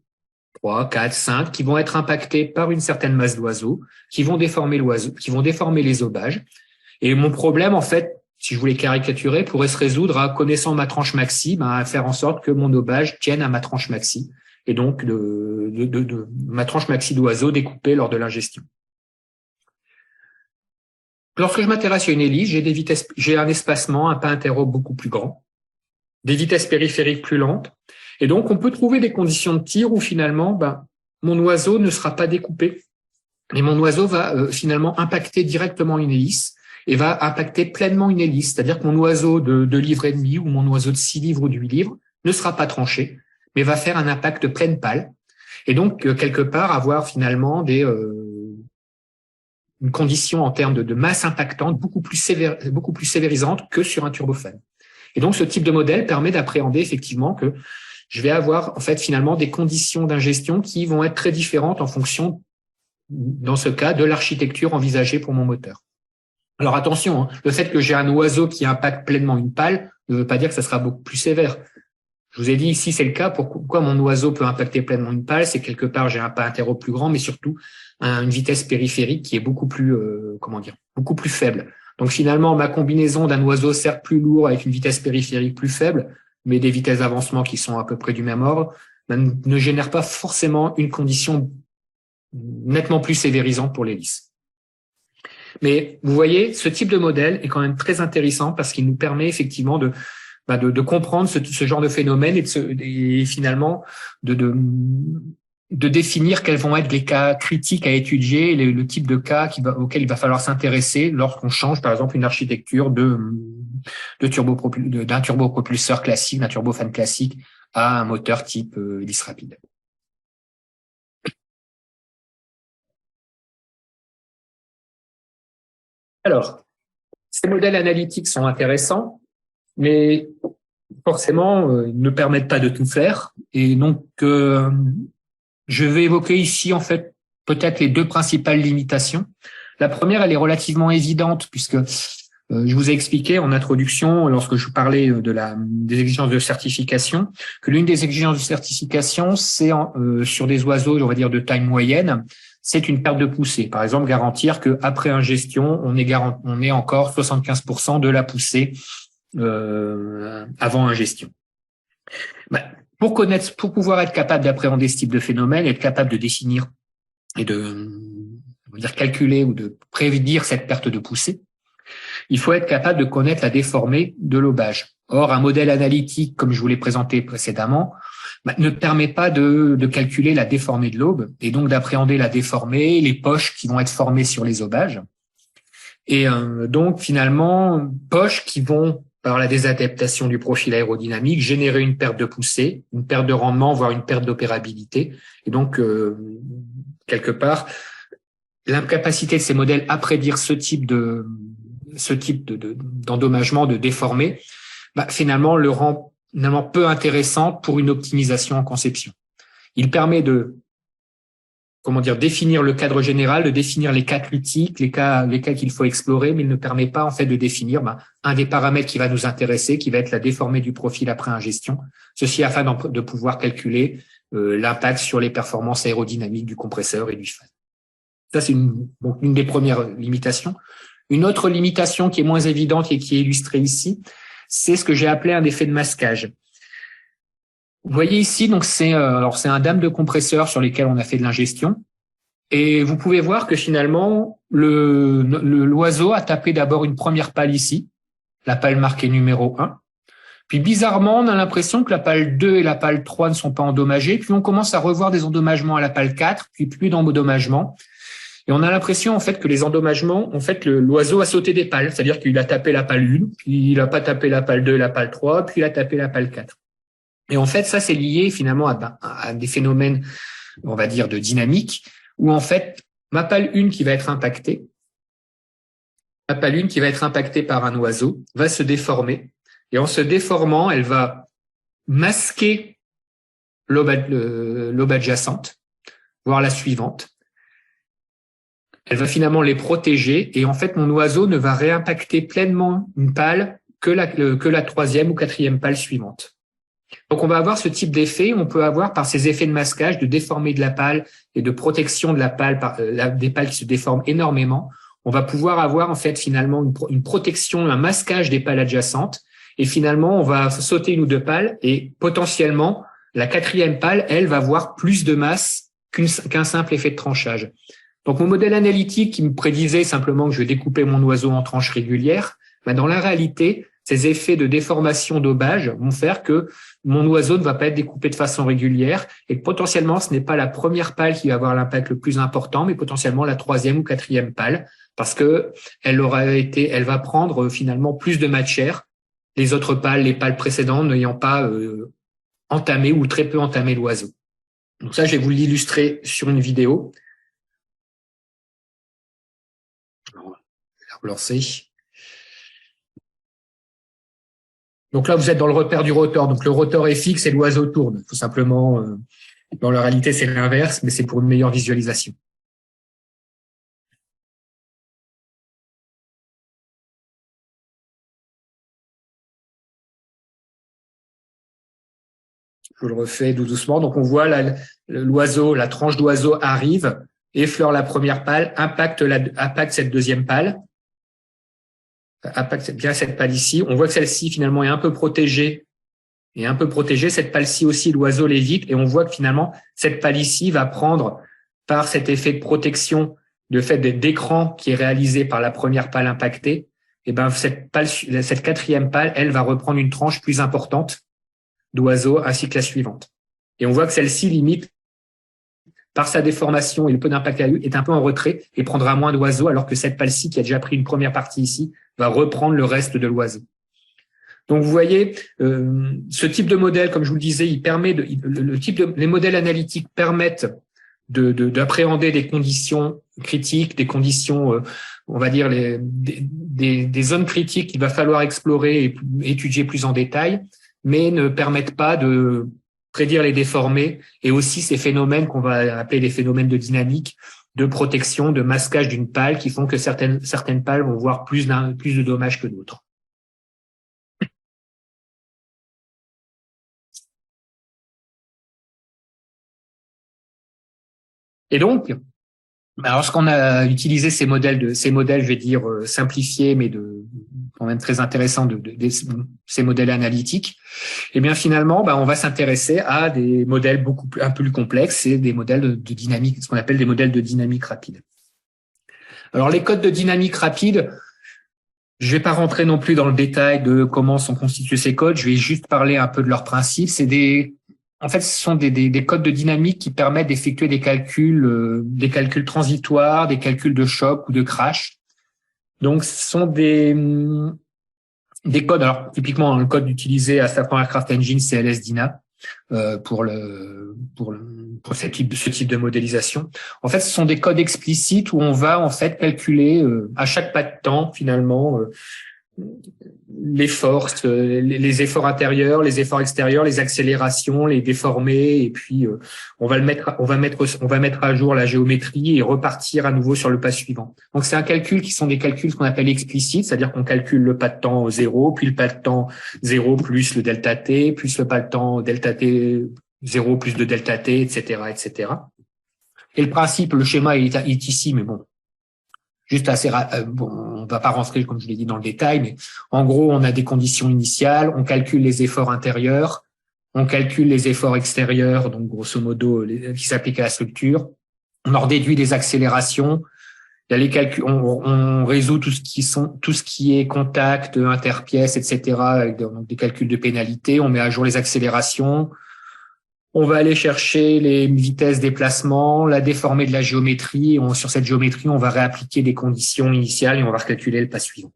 3, 4, 5, qui vont être impactés par une certaine masse d'oiseaux, qui vont déformer les aubages. Et mon problème, en fait, si je voulais caricaturer, pourrait se résoudre à, connaissant ma tranche maxi, à faire en sorte que mon aubage tienne à ma tranche maxi, et donc de ma tranche maxi d'oiseaux découpée lors de l'ingestion. Lorsque je m'intéresse à une hélice, j'ai un espacement, un pas interrope beaucoup plus grand, des vitesses périphériques plus lentes, et donc on peut trouver des conditions de tir où finalement, mon oiseau ne sera pas découpé, mais mon oiseau va finalement impacter directement une hélice et va impacter pleinement une hélice, c'est-à-dire que mon oiseau de 2,5 livres ou mon oiseau de 6 livres ou de 8 livres ne sera pas tranché, mais va faire un impact de pleine pale, et donc quelque part avoir finalement une condition en termes de masse impactante beaucoup plus sévérisante que sur un turbofan. Et donc ce type de modèle permet d'appréhender effectivement que je vais avoir en fait finalement des conditions d'ingestion qui vont être très différentes en fonction, dans ce cas, de l'architecture envisagée pour mon moteur. Alors attention, le fait que j'ai un oiseau qui impacte pleinement une pale ne veut pas dire que ça sera beaucoup plus sévère. Je vous ai dit ici, c'est le cas. Pourquoi mon oiseau peut impacter pleinement une pale? C'est quelque part, j'ai un pas interro plus grand, mais surtout une vitesse périphérique qui est beaucoup plus, beaucoup plus faible. Donc finalement, ma combinaison d'un oiseau certes plus lourd avec une vitesse périphérique plus faible, mais des vitesses d'avancement qui sont à peu près du même ordre, ne génère pas forcément une condition nettement plus sévérisante pour l'hélice. Mais vous voyez, ce type de modèle est quand même très intéressant parce qu'il nous permet effectivement de comprendre ce genre de phénomène et finalement de de définir quels vont être les cas critiques à étudier, le type de cas auquel il va falloir s'intéresser lorsqu'on change, par exemple, une architecture d'un turbopropulseur classique, d'un turbofan classique, à un moteur type hélice rapide. Alors, ces modèles analytiques sont intéressants, mais forcément, ils ne permettent pas de tout faire. Et donc, je vais évoquer ici, en fait, peut-être les deux principales limitations. La première, elle est relativement évidente, puisque je vous ai expliqué en introduction, lorsque je parlais des exigences de certification, que l'une des exigences de certification, c'est sur des oiseaux, on va dire, de taille moyenne, c'est une perte de poussée. Par exemple, garantir qu'après ingestion, on est encore 75% de la poussée avant ingestion. Pour pouvoir être capable d'appréhender ce type de phénomène, être capable de définir et calculer ou de prédire cette perte de poussée, il faut être capable de connaître la déformée de lobage. Or, un modèle analytique, comme je vous l'ai présenté précédemment, ne permet pas de calculer la déformée de l'aube et donc d'appréhender la déformée, les poches qui vont être formées sur les aubages. Et donc, finalement, poches qui vont, par la désadaptation du profil aérodynamique, générer une perte de poussée, une perte de rendement, voire une perte d'opérabilité. Et donc, quelque part, l'incapacité de ces modèles à prédire ce type d'endommagement, de déformé, finalement, le rend peu intéressant pour une optimisation en conception. Il permet de définir le cadre général, de définir les cas critiques, les cas qu'il faut explorer, mais il ne permet pas, en fait, de définir un des paramètres qui va nous intéresser, qui va être la déformée du profil après ingestion. Ceci afin de pouvoir calculer l'impact sur les performances aérodynamiques du compresseur et du fan. Ça, c'est une des premières limitations. Une autre limitation qui est moins évidente et qui est illustrée ici, c'est ce que j'ai appelé un effet de masquage. Vous voyez ici, donc c'est un dame de compresseur sur lesquels on a fait de l'ingestion. Et vous pouvez voir que finalement, l'oiseau a tapé d'abord une première pale ici, la pale marquée numéro 1. Puis bizarrement, on a l'impression que la pale 2 et la pale 3 ne sont pas endommagées. Puis on commence à revoir des endommagements à la pale 4, puis plus d'endommagements. Et on a l'impression, en fait, que les endommagements, en fait, l'oiseau a sauté des pales. C'est-à-dire qu'il a tapé la pale 1, puis il n'a pas tapé la pale 2 et la pale 3, puis il a tapé la pale 4. Et en fait, ça, c'est lié finalement à des phénomènes, on va dire, de dynamique, où en fait, ma pale 1 qui va être impactée par un oiseau, va se déformer. Et en se déformant, elle va masquer l'aube adjacente, voire la suivante. Elle va finalement les protéger et en fait, mon oiseau ne va réimpacter pleinement une pale que la troisième ou quatrième pale suivante. Donc, on va avoir ce type d'effet. On peut avoir par ces effets de masquage, de déformer de la pale et de protection de la pale, des pales qui se déforment énormément. On va pouvoir avoir en fait finalement une protection, un masquage des pales adjacentes. Et finalement, on va sauter une ou deux pales et potentiellement, la quatrième pale, elle, va avoir plus de masse qu'un simple effet de tranchage. Donc, mon modèle analytique qui me prédisait simplement que je vais découper mon oiseau en tranches régulières, dans la réalité, ces effets de déformation d'aubage vont faire que mon oiseau ne va pas être découpé de façon régulière et que potentiellement, ce n'est pas la première pale qui va avoir l'impact le plus important, mais potentiellement la troisième ou quatrième pale parce que elle va prendre finalement plus de matière. Les autres pales, les pales précédentes n'ayant pas entamé ou très peu entamé l'oiseau. Donc ça, je vais vous l'illustrer sur une vidéo. Alors, je vais relancer. Donc là, vous êtes dans le repère du rotor. Donc le rotor est fixe et l'oiseau tourne. Tout simplement, dans la réalité, c'est l'inverse, mais c'est pour une meilleure visualisation. Je le refais doucement. Donc on voit l'oiseau, la tranche d'oiseau arrive, effleure la première pale, impacte cette deuxième pale. Impacte bien cette pale ici. On voit que celle-ci, finalement, est un peu protégée. Cette pale-ci aussi, l'oiseau l'évite. Et on voit que finalement, cette pale ici va prendre, par cet effet de protection, de fait d'écran qui est réalisé par la première pale impactée, et cette quatrième pale, elle va reprendre une tranche plus importante d'oiseau ainsi que la suivante. Et on voit que celle-ci limite par sa déformation et le peu d'impact qu'elle a eu, est un peu en retrait et prendra moins d'oiseaux, alors que cette pale-ci, qui a déjà pris une première partie ici, va reprendre le reste de l'oiseau. Donc, vous voyez, ce type de modèle, comme je vous le disais, il permet les modèles analytiques permettent d'appréhender des conditions critiques, des conditions, on va dire, des zones critiques qu'il va falloir explorer et étudier plus en détail, mais ne permettent pas de prédire les déformés et aussi ces phénomènes qu'on va appeler les phénomènes de dynamique, de protection, de masquage d'une pale qui font que certaines pales vont voir plus de dommages que d'autres. Et donc, lorsqu'on a utilisé ces modèles, je vais dire simplifiés, mais quand même très intéressants, ces modèles analytiques, eh bien finalement, on va s'intéresser à des modèles un peu plus complexes, c'est des modèles de dynamique, ce qu'on appelle des modèles de dynamique rapide. Alors les codes de dynamique rapide, je vais pas rentrer non plus dans le détail de comment sont constitués ces codes, je vais juste parler un peu de leurs principes. En fait, ce sont des codes de dynamique qui permettent d'effectuer des calculs transitoires, des calculs de choc ou de crash. Donc, ce sont des codes. Alors, typiquement, le code utilisé à Safran Aircraft Engine, c'est LS-DINA pour ce type de modélisation. En fait, ce sont des codes explicites où on va en fait calculer à chaque pas de temps finalement les forces, les efforts intérieurs, les efforts extérieurs, les accélérations, les déformés, et puis on va mettre à jour la géométrie et repartir à nouveau sur le pas suivant. Donc c'est des calculs qu'on appelle explicites, c'est-à-dire qu'on calcule le pas de temps 0, puis le pas de temps 0 plus le delta t, plus le pas de temps delta t 0 plus de delta t, etc., etc. Et le principe, le schéma est ici, mais bon. Juste on va pas rentrer, comme je l'ai dit, dans le détail, mais en gros, on a des conditions initiales, on calcule les efforts intérieurs, on calcule les efforts extérieurs, donc grosso modo, qui s'appliquent à la structure. On en déduit des accélérations. Il y a les calculs, on résout tout ce qui est contact, interpièces, etc., avec donc des calculs de pénalité. On met à jour les accélérations. On va aller chercher les vitesses déplacement, la déformée de la géométrie. Sur cette géométrie, on va réappliquer des conditions initiales et on va recalculer le pas suivant.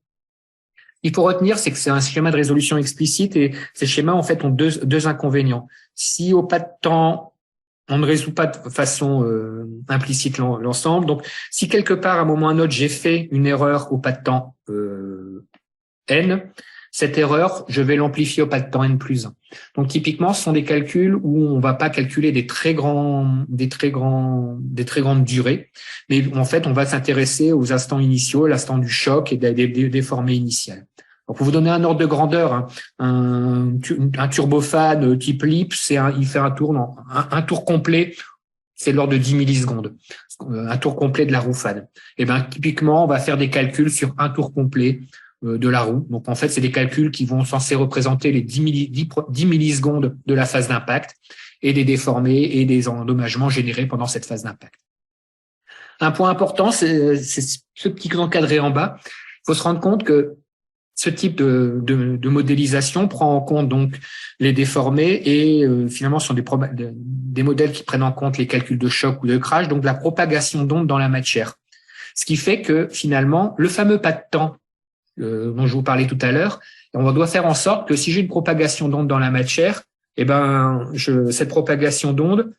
Il faut retenir, c'est que c'est un schéma de résolution explicite et ces schémas, en fait, ont deux inconvénients. Si au pas de temps, on ne résout pas de façon implicite l'ensemble, donc si quelque part, à un moment ou à un autre, j'ai fait une erreur au pas de temps n, cette erreur, je vais l'amplifier au pas de temps n plus 1. Donc typiquement, ce sont des calculs où on va pas calculer des très grandes durées, mais en fait, on va s'intéresser aux instants initiaux, l'instant du choc et des déformées initiales. Donc, pour vous donner un ordre de grandeur, un turbofan type LIP, il fait un tour complet, c'est l'ordre de 10 millisecondes. Un tour complet de la roue fan. Et typiquement, on va faire des calculs sur un tour complet de la roue. Donc, en fait, c'est des calculs qui vont censés représenter les 10 millisecondes de la phase d'impact et des déformés et des endommagements générés pendant cette phase d'impact. Un point important, c'est ce petit encadré en bas. Il faut se rendre compte que ce type de modélisation prend en compte donc les déformés et finalement ce sont des modèles qui prennent en compte les calculs de choc ou de crash, donc la propagation d'ondes dans la matière. Ce qui fait que finalement, le fameux pas de temps dont je vous parlais tout à l'heure, on doit faire en sorte que si j'ai une propagation d'onde dans la matière, cette propagation d'onde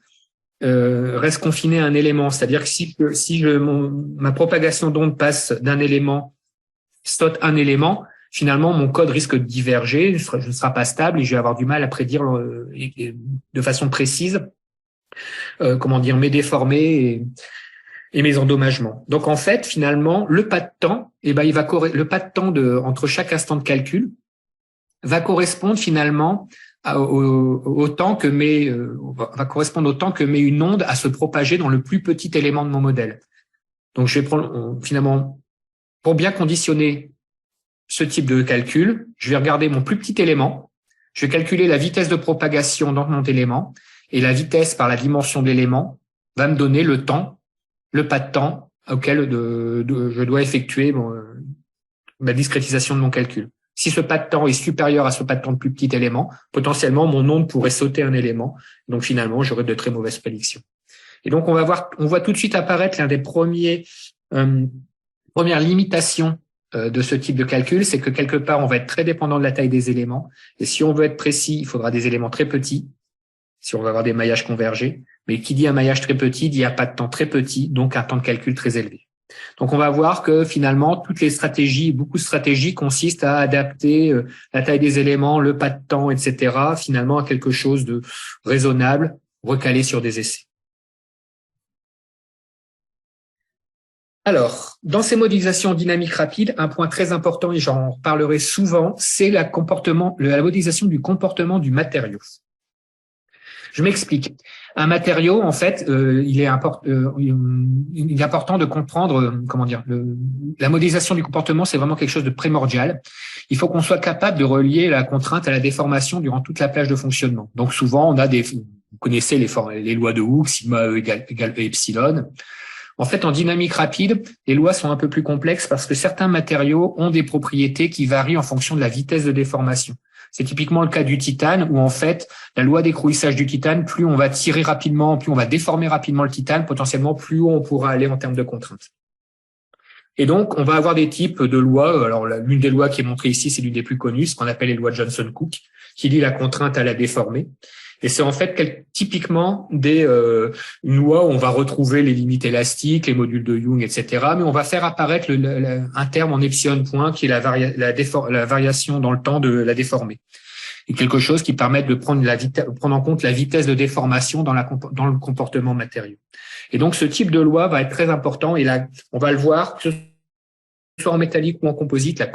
reste confinée à un élément. C'est-à-dire que si ma propagation d'onde passe d'un élément, saute un élément, finalement mon code risque de diverger, je ne sera pas stable et je vais avoir du mal à prédire de façon précise mes déformés et mes endommagements. Donc en fait, finalement, le pas de temps, le pas de temps entre chaque instant de calcul va correspondre finalement au temps que met une onde à se propager dans le plus petit élément de mon modèle. Donc je vais prendre finalement, pour bien conditionner ce type de calcul, je vais regarder mon plus petit élément, je vais calculer la vitesse de propagation dans mon élément et la vitesse par la dimension de l'élément va me donner le pas de temps auquel je dois effectuer ma discrétisation de mon calcul. Si ce pas de temps est supérieur à ce pas de temps de plus petit élément, potentiellement mon onde pourrait sauter un élément, donc finalement j'aurai de très mauvaises prédictions. Et donc, on voit tout de suite apparaître l'un des premières limitations de ce type de calcul, c'est que quelque part, on va être très dépendant de la taille des éléments. Et si on veut être précis, il faudra des éléments très petits, si on veut avoir des maillages convergés. Mais qui dit un maillage très petit, dit un pas de temps très petit, donc un temps de calcul très élevé. Donc, on va voir que finalement, toutes les stratégies, beaucoup de stratégies consistent à adapter la taille des éléments, le pas de temps, etc., finalement à quelque chose de raisonnable, recalé sur des essais. Alors, dans ces modélisations dynamiques rapides, un point très important, et j'en reparlerai souvent, c'est la modélisation du comportement du matériau. Je m'explique. Un matériau, en fait, il est important de comprendre, la modélisation du comportement, c'est vraiment quelque chose de primordial. Il faut qu'on soit capable de relier la contrainte à la déformation durant toute la plage de fonctionnement. Donc souvent, on a vous connaissez les lois de Hooke, sigma E égale E epsilon. En fait, en dynamique rapide, les lois sont un peu plus complexes parce que certains matériaux ont des propriétés qui varient en fonction de la vitesse de déformation. C'est typiquement le cas du titane où, en fait, la loi d'écrouissage du titane, plus on va tirer rapidement, plus on va déformer rapidement le titane, potentiellement plus haut on pourra aller en termes de contraintes. Et donc, on va avoir des types de lois. Alors, l'une des lois qui est montrée ici, c'est l'une des plus connues, ce qu'on appelle les lois de Johnson-Cook, qui lie la contrainte à la déformée. Et c'est en fait typiquement une loi où on va retrouver les limites élastiques, les modules de Young, etc. Mais on va faire apparaître un terme en epsilon point qui est la variation dans le temps de la déformée. Et quelque chose qui permet de prendre en compte la vitesse de déformation dans le comportement matériau. Et donc, ce type de loi va être très important. Et là, on va le voir, que ce soit en métallique ou en composite, la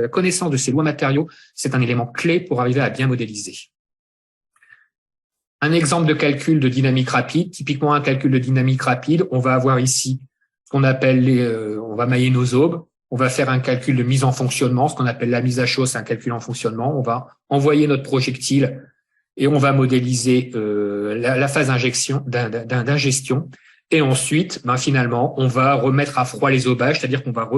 connaissance de ces lois matériaux, c'est un élément clé pour arriver à bien modéliser. Un exemple de calcul de dynamique rapide, typiquement un calcul de dynamique rapide, on va avoir ici ce qu'on appelle on va mailler nos aubes, on va faire un calcul de mise en fonctionnement, ce qu'on appelle la mise à chaud, c'est un calcul en fonctionnement, on va envoyer notre projectile et on va modéliser la phase d'ingestion et ensuite, finalement, on va remettre à froid les aubages, c'est-à-dire qu'on va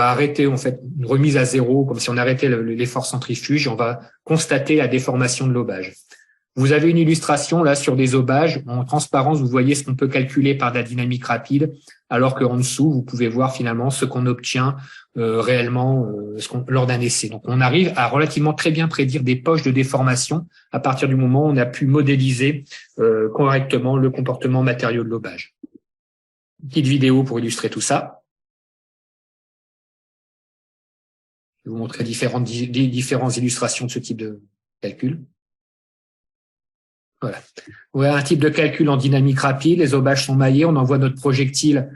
arrêter en fait une remise à zéro, comme si on arrêtait l'effort centrifuge et on va constater la déformation de l'aubage. Vous avez une illustration là sur des aubages. En transparence, vous voyez ce qu'on peut calculer par de la dynamique rapide, alors qu'en dessous, vous pouvez voir finalement ce qu'on obtient réellement lors d'un essai. Donc, on arrive à relativement très bien prédire des poches de déformation à partir du moment où on a pu modéliser correctement le comportement matériau de l'aubage. Une petite vidéo pour illustrer tout ça. Je vais vous montrer différentes illustrations de ce type de calcul. Voilà, un type de calcul en dynamique rapide. Les aubages sont maillés, on envoie notre projectile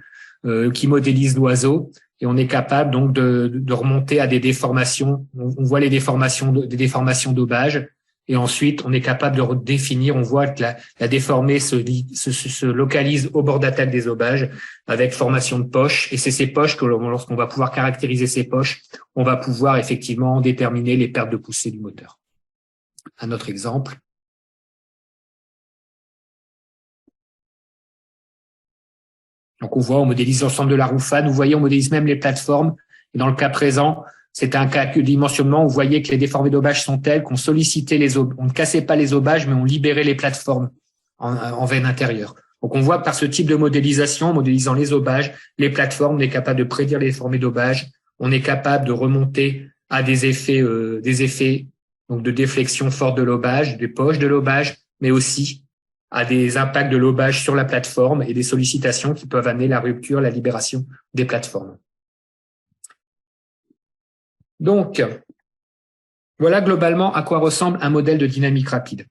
qui modélise l'oiseau et on est capable donc de remonter à des déformations. On voit des déformations d'aubage et ensuite on est capable de redéfinir. On voit que la déformée se localise au bord d'attaque des aubages avec formation de poches et c'est ces poches que lorsqu'on va pouvoir caractériser ces poches, on va pouvoir effectivement déterminer les pertes de poussée du moteur. Un autre exemple. Donc, on modélise l'ensemble de la roue fan. Vous voyez, on modélise même les plateformes. Et dans le cas présent, c'est un calcul de dimensionnement. Vous voyez que les déformées d'aubage sont telles qu'on sollicitait on ne cassait pas les aubages, mais on libérait les plateformes en veine intérieure. Donc, on voit que par ce type de modélisation, en modélisant les aubages, les plateformes, on est capable de prédire les déformées d'aubage. On est capable de remonter à des effets donc de déflexion forte de l'aubage, des poches de l'aubage, mais aussi à des impacts de l'aubage sur la plateforme et des sollicitations qui peuvent amener la rupture, la libération des plateformes. Donc, voilà globalement à quoi ressemble un modèle de dynamique rapide.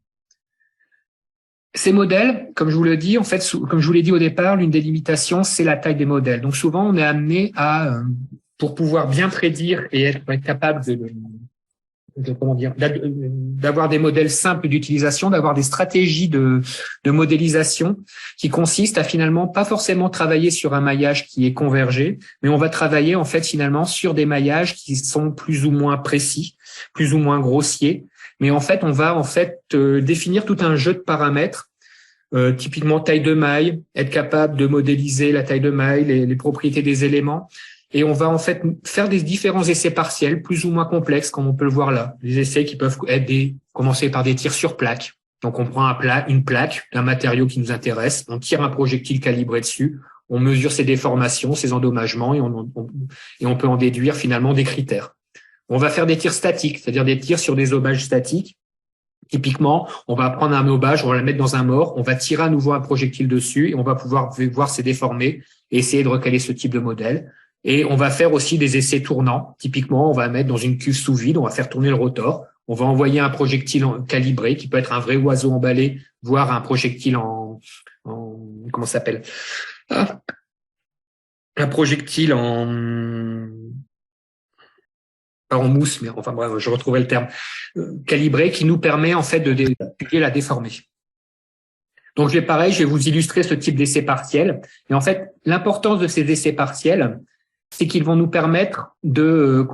Ces modèles, comme je vous le dis, en fait, comme je vous l'ai dit au départ, l'une des limitations, c'est la taille des modèles. Donc souvent, on est amené pour pouvoir bien prédire et être capable d'avoir des modèles simples d'utilisation, d'avoir des stratégies de modélisation qui consistent à finalement pas forcément travailler sur un maillage qui est convergé, mais on va travailler en fait finalement sur des maillages qui sont plus ou moins précis, plus ou moins grossiers. Mais en fait, on va définir tout un jeu de paramètres, typiquement taille de maille, être capable de modéliser la taille de maille, les propriétés des éléments. Et on va en fait faire des différents essais partiels, plus ou moins complexes, comme on peut le voir là. Des essais qui peuvent être commencer par des tirs sur plaque, Donc, on prend une plaque d'un matériau qui nous intéresse, on tire un projectile calibré dessus, on mesure ses déformations, ses endommagements, et on peut en déduire finalement des critères. On va faire des tirs statiques, c'est-à-dire des tirs sur des aubages statiques. Typiquement, on va prendre un aubage, on va le mettre dans un mort, on va tirer à nouveau un projectile dessus et on va pouvoir voir ses déformés et essayer de recaler ce type de modèle. Et on va faire aussi des essais tournants. Typiquement, on va mettre dans une cuve sous vide, on va faire tourner le rotor. On va envoyer un projectile calibré qui peut être un vrai oiseau emballé, voire un projectile comment ça s'appelle? Un projectile pas en mousse, mais enfin bref, je retrouvais le terme, calibré, qui nous permet en fait d'étudier la déformée. Donc je vais vous illustrer ce type d'essai partiel. Et en fait, l'importance de ces essais partiels, c'est qu'ils vont nous permettre de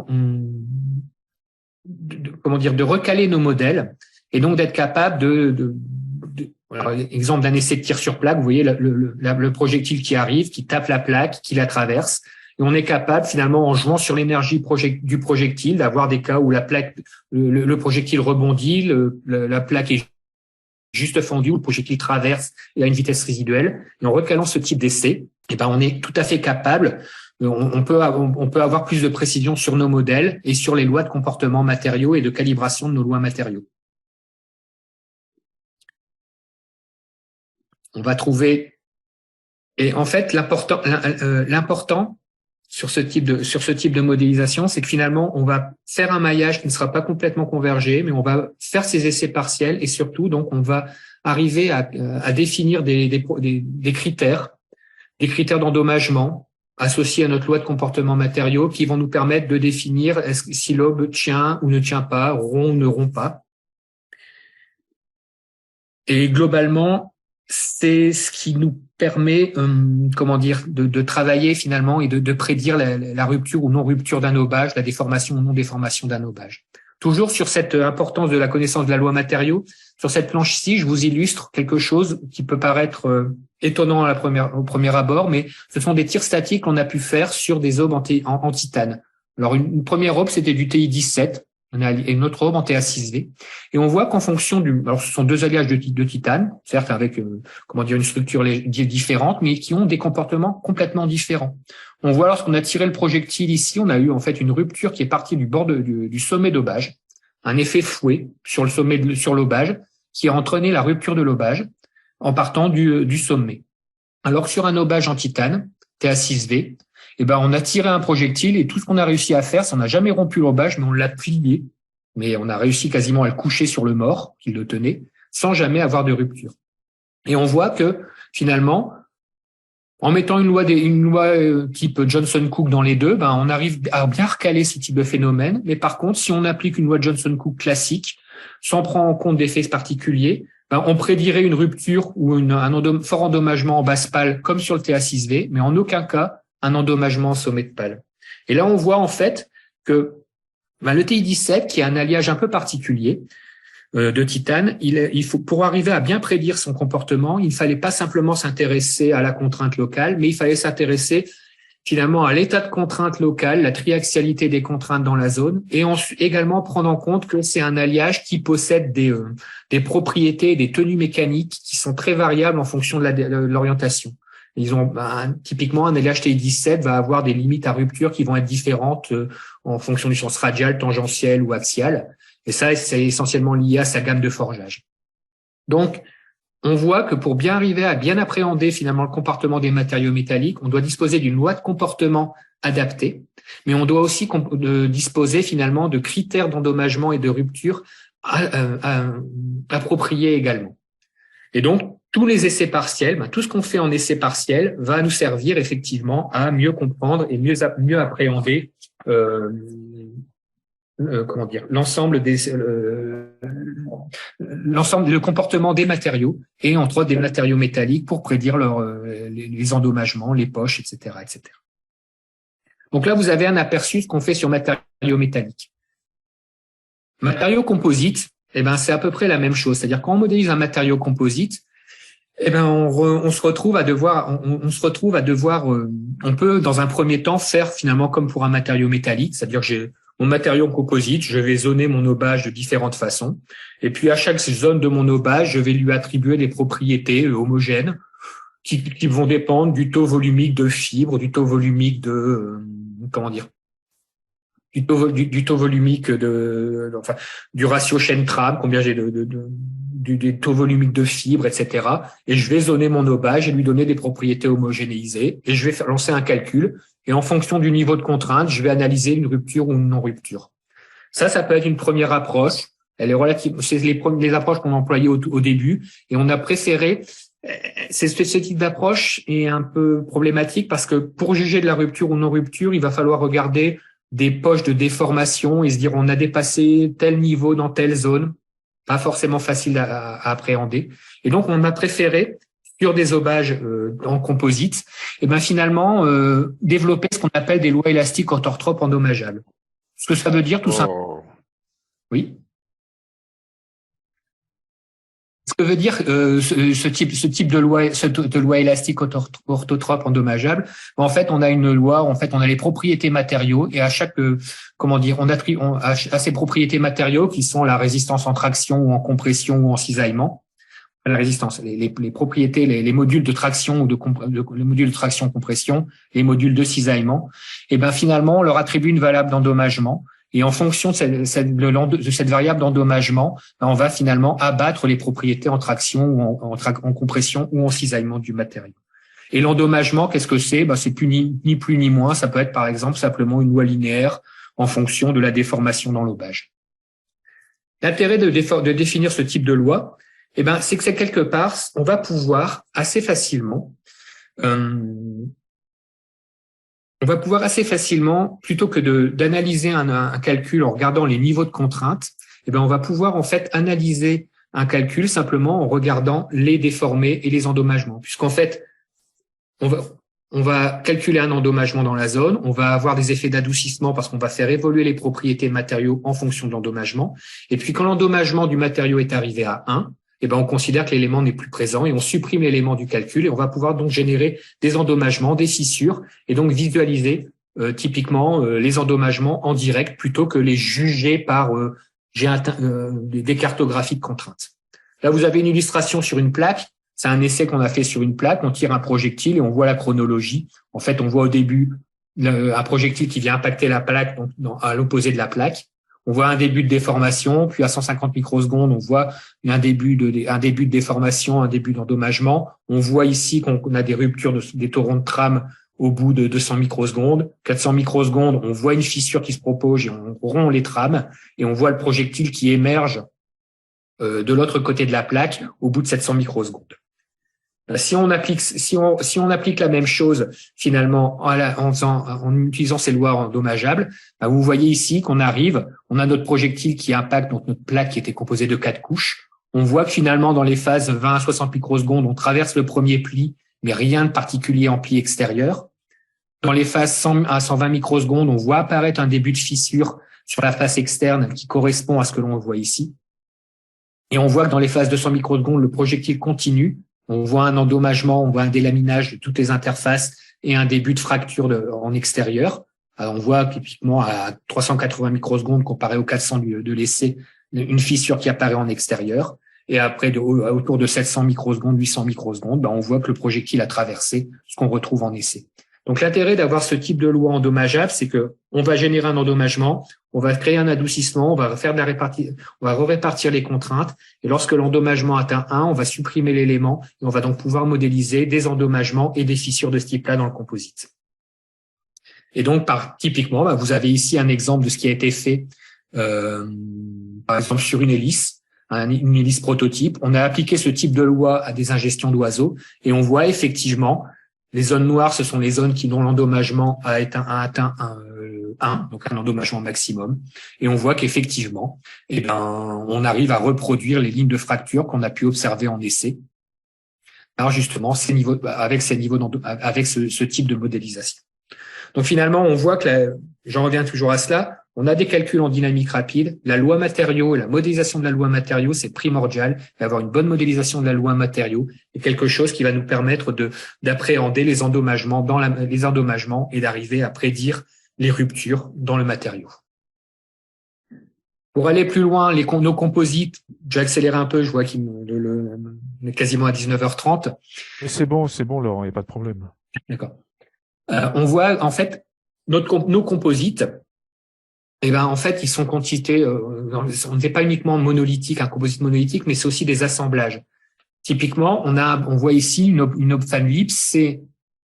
recaler nos modèles et donc d'être capable alors, exemple d'un essai de tir sur plaque, vous voyez le projectile qui arrive, qui tape la plaque, qui la traverse. Et on est capable, finalement, en jouant sur l'énergie du projectile, d'avoir des cas où la plaque, le projectile rebondit, la plaque est juste fendue, où le projectile traverse et à une vitesse résiduelle. Et en recalant ce type d'essai, on est tout à fait capable. On peut avoir plus de précision sur nos modèles et sur les lois de comportement matériaux et de calibration de nos lois matériaux. On va trouver, et en fait, l'important sur ce type de modélisation, c'est que finalement, on va faire un maillage qui ne sera pas complètement convergé, mais on va faire ces essais partiels et surtout, donc, on va arriver à définir des critères d'endommagement associés à notre loi de comportement matériaux qui vont nous permettre de définir si l'aube tient ou ne tient pas, rond ou ne rompt pas. Et globalement, c'est ce qui nous permet, de travailler finalement et de prédire la rupture ou non-rupture d'un aubage, la déformation ou non-déformation d'un aubage. Toujours sur cette importance de la connaissance de la loi matériaux, sur cette planche-ci, je vous illustre quelque chose qui peut paraître étonnant au premier abord, mais ce sont des tirs statiques qu'on a pu faire sur des aubes en titane. Alors, une première aube, c'était du TI-17. On a une autre aube en TA6V. Et on voit qu'en fonction alors ce sont deux alliages de titane, certes avec, une structure différente, mais qui ont des comportements complètement différents. On voit lorsqu'on a tiré le projectile ici, on a eu en fait une rupture qui est partie du bord du sommet d'aubage, un effet fouet sur l'aubage, qui a entraîné la rupture de l'aubage en partant du sommet. Alors que sur un aubage en titane, TA6V, on a tiré un projectile et tout ce qu'on a réussi à faire, c'est on n'a jamais rompu l'aubage, mais on l'a plié. Mais on a réussi quasiment à le coucher sur le mort qui le tenait, sans jamais avoir de rupture. Et on voit que finalement, en mettant une loi type Johnson-Cook dans les deux, on arrive à bien recaler ce type de phénomène. Mais par contre, si on applique une loi Johnson-Cook classique, sans prendre en compte d'effets particuliers, on prédirait une rupture ou un fort endommagement en basse pale comme sur le TA6V, mais en aucun cas un endommagement au sommet de pale. Et là, on voit en fait que le TI-17, qui est un alliage un peu particulier de titane, il faut, pour arriver à bien prédire son comportement, il ne fallait pas simplement s'intéresser à la contrainte locale, mais il fallait s'intéresser finalement à l'état de contrainte locale, la triaxialité des contraintes dans la zone, et également prendre en compte que c'est un alliage qui possède des propriétés, des tenues mécaniques qui sont très variables en fonction de l'orientation. Ils ont typiquement un alliage TI-17 va avoir des limites à rupture qui vont être différentes en fonction du sens radial, tangentiel ou axial. Et ça, c'est essentiellement lié à sa gamme de forgeage. Donc, on voit que pour bien arriver à bien appréhender finalement le comportement des matériaux métalliques, on doit disposer d'une loi de comportement adaptée, mais on doit aussi disposer finalement de critères d'endommagement et de rupture appropriés également. Et donc, tous les essais partiels, tout ce qu'on fait en essais partiels va nous servir effectivement à mieux comprendre et mieux appréhender l'ensemble le comportement des matériaux et entre autres des matériaux métalliques pour prédire les endommagements, les poches, etc., etc. Donc là, vous avez un aperçu de ce qu'on fait sur matériaux métalliques. Matériaux composites, c'est à peu près la même chose. C'est-à-dire quand on modélise un matériau composite, on se retrouve à devoir, on peut dans un premier temps faire finalement comme pour un matériau métallique, c'est-à-dire que mon matériau en composite, je vais zoner mon obage de différentes façons. Et puis, à chaque zone de mon obage, je vais lui attribuer des propriétés homogènes qui vont dépendre du taux volumique de fibre, du taux volumique de, du taux volumique enfin, du ratio chaîne-trame, combien j'ai du taux volumique de fibres, etc. Et je vais zoner mon obage et lui donner des propriétés homogénéisées. Et je vais lancer un calcul. Et en fonction du niveau de contrainte, je vais analyser une rupture ou une non-rupture. Ça peut être une première approche. Elle est relative. C'est les approches qu'on employait au début. Et on a préféré. Ce type d'approche est un peu problématique parce que pour juger de la rupture ou non-rupture, il va falloir regarder des poches de déformation et se dire on a dépassé tel niveau dans telle zone. Pas forcément facile à appréhender. Et donc, on a préféré, sur des obages en composite, et finalement, développer ce qu'on appelle des lois élastiques orthotropes endommageables. Ce que ça veut dire, tout simplement. Oui. Ce que veut dire ce type de loi élastique orthotrope endommageable, en fait, on a une loi, en fait, on a les propriétés matériaux et à chaque à ces propriétés matériaux qui sont la résistance en traction ou en compression ou en cisaillement, la résistance, les propriétés, les modules de traction ou les modules de traction compression, les modules de cisaillement, et finalement, on leur attribue une variable d'endommagement. Et en fonction de cette variable d'endommagement, on va finalement abattre les propriétés en traction ou en compression ou en cisaillement du matériau. Et l'endommagement, qu'est-ce que c'est? C'est ni plus ni moins. Ça peut être par exemple simplement une loi linéaire en fonction de la déformation dans l'obage. L'intérêt de définir ce type de loi, c'est que c'est quelque part, on va pouvoir assez facilement plutôt que d'analyser un calcul en regardant les niveaux de contrainte, on va pouvoir en fait analyser un calcul simplement en regardant les déformés et les endommagements. Puisqu'en fait, on va calculer un endommagement dans la zone, on va avoir des effets d'adoucissement parce qu'on va faire évoluer les propriétés matériaux en fonction de l'endommagement. Et puis quand l'endommagement du matériau est arrivé à 1, on considère que l'élément n'est plus présent et on supprime l'élément du calcul et on va pouvoir donc générer des endommagements, des fissures et donc visualiser typiquement les endommagements en direct plutôt que les juger par des cartographies de contraintes. Là, vous avez une illustration sur une plaque. C'est un essai qu'on a fait sur une plaque. On tire un projectile et on voit la chronologie. En fait, on voit au début un projectile qui vient impacter la plaque à l'opposé de la plaque. On voit un début de déformation, puis à 150 microsecondes, on voit un début de déformation, un début d'endommagement. On voit ici qu'on a des ruptures des torrents de trame au bout de 200 microsecondes. 400 microsecondes, on voit une fissure qui se propose et on rompt les trames et on voit le projectile qui émerge de l'autre côté de la plaque au bout de 700 microsecondes. Si on applique la même chose finalement en utilisant ces lois endommageables, vous voyez ici qu'on on a notre projectile qui impacte donc notre plaque qui était composée de 4 couches. On voit que finalement dans les phases 20 à 60 microsecondes, on traverse le premier pli, mais rien de particulier en pli extérieur. Dans les phases 100 à 120 microsecondes, on voit apparaître un début de fissure sur la face externe qui correspond à ce que l'on voit ici. Et on voit que dans les phases 200 microsecondes, le projectile continue. On voit un endommagement, on voit un délaminage de toutes les interfaces et un début de fracture en extérieur. Alors on voit typiquement à 380 microsecondes comparé aux 400 de l'essai, une fissure qui apparaît en extérieur. Et après, autour de 700 microsecondes, 800 microsecondes, on voit que le projectile a traversé ce qu'on retrouve en essai. Donc l'intérêt d'avoir ce type de loi endommageable, c'est que on va générer un endommagement, on va créer un adoucissement, on va répartir les contraintes, et lorsque l'endommagement atteint 1, on va supprimer l'élément, et on va donc pouvoir modéliser des endommagements et des fissures de ce type-là dans le composite. Et donc, typiquement, vous avez ici un exemple de ce qui a été fait, par exemple sur une hélice prototype. On a appliqué ce type de loi à des ingestions d'oiseaux, et on voit effectivement les zones noires, ce sont les zones dont l'endommagement a atteint 1, donc un endommagement maximum. Et on voit qu'effectivement, on arrive à reproduire les lignes de fracture qu'on a pu observer en essai. Alors justement, avec ce type de modélisation. Donc finalement, on voit que, j'en reviens toujours à cela, on a des calculs en dynamique rapide. La loi matériaux et la modélisation de la loi matériaux, c'est primordial. Et avoir une bonne modélisation de la loi matériaux est quelque chose qui va nous permettre d'appréhender les endommagements et d'arriver à prédire les ruptures dans le matériau. Pour aller plus loin, nos composites, j'ai accéléré un peu, je vois qu'il on est quasiment à 19h30. Mais c'est bon, Laurent, il n'y a pas de problème. D'accord. On voit, en fait, nos composites, en fait, ils sont constitués, on n'est pas uniquement monolithique, un composite monolithique, mais c'est aussi des assemblages. Typiquement, on voit ici une Opfan Lips, c'est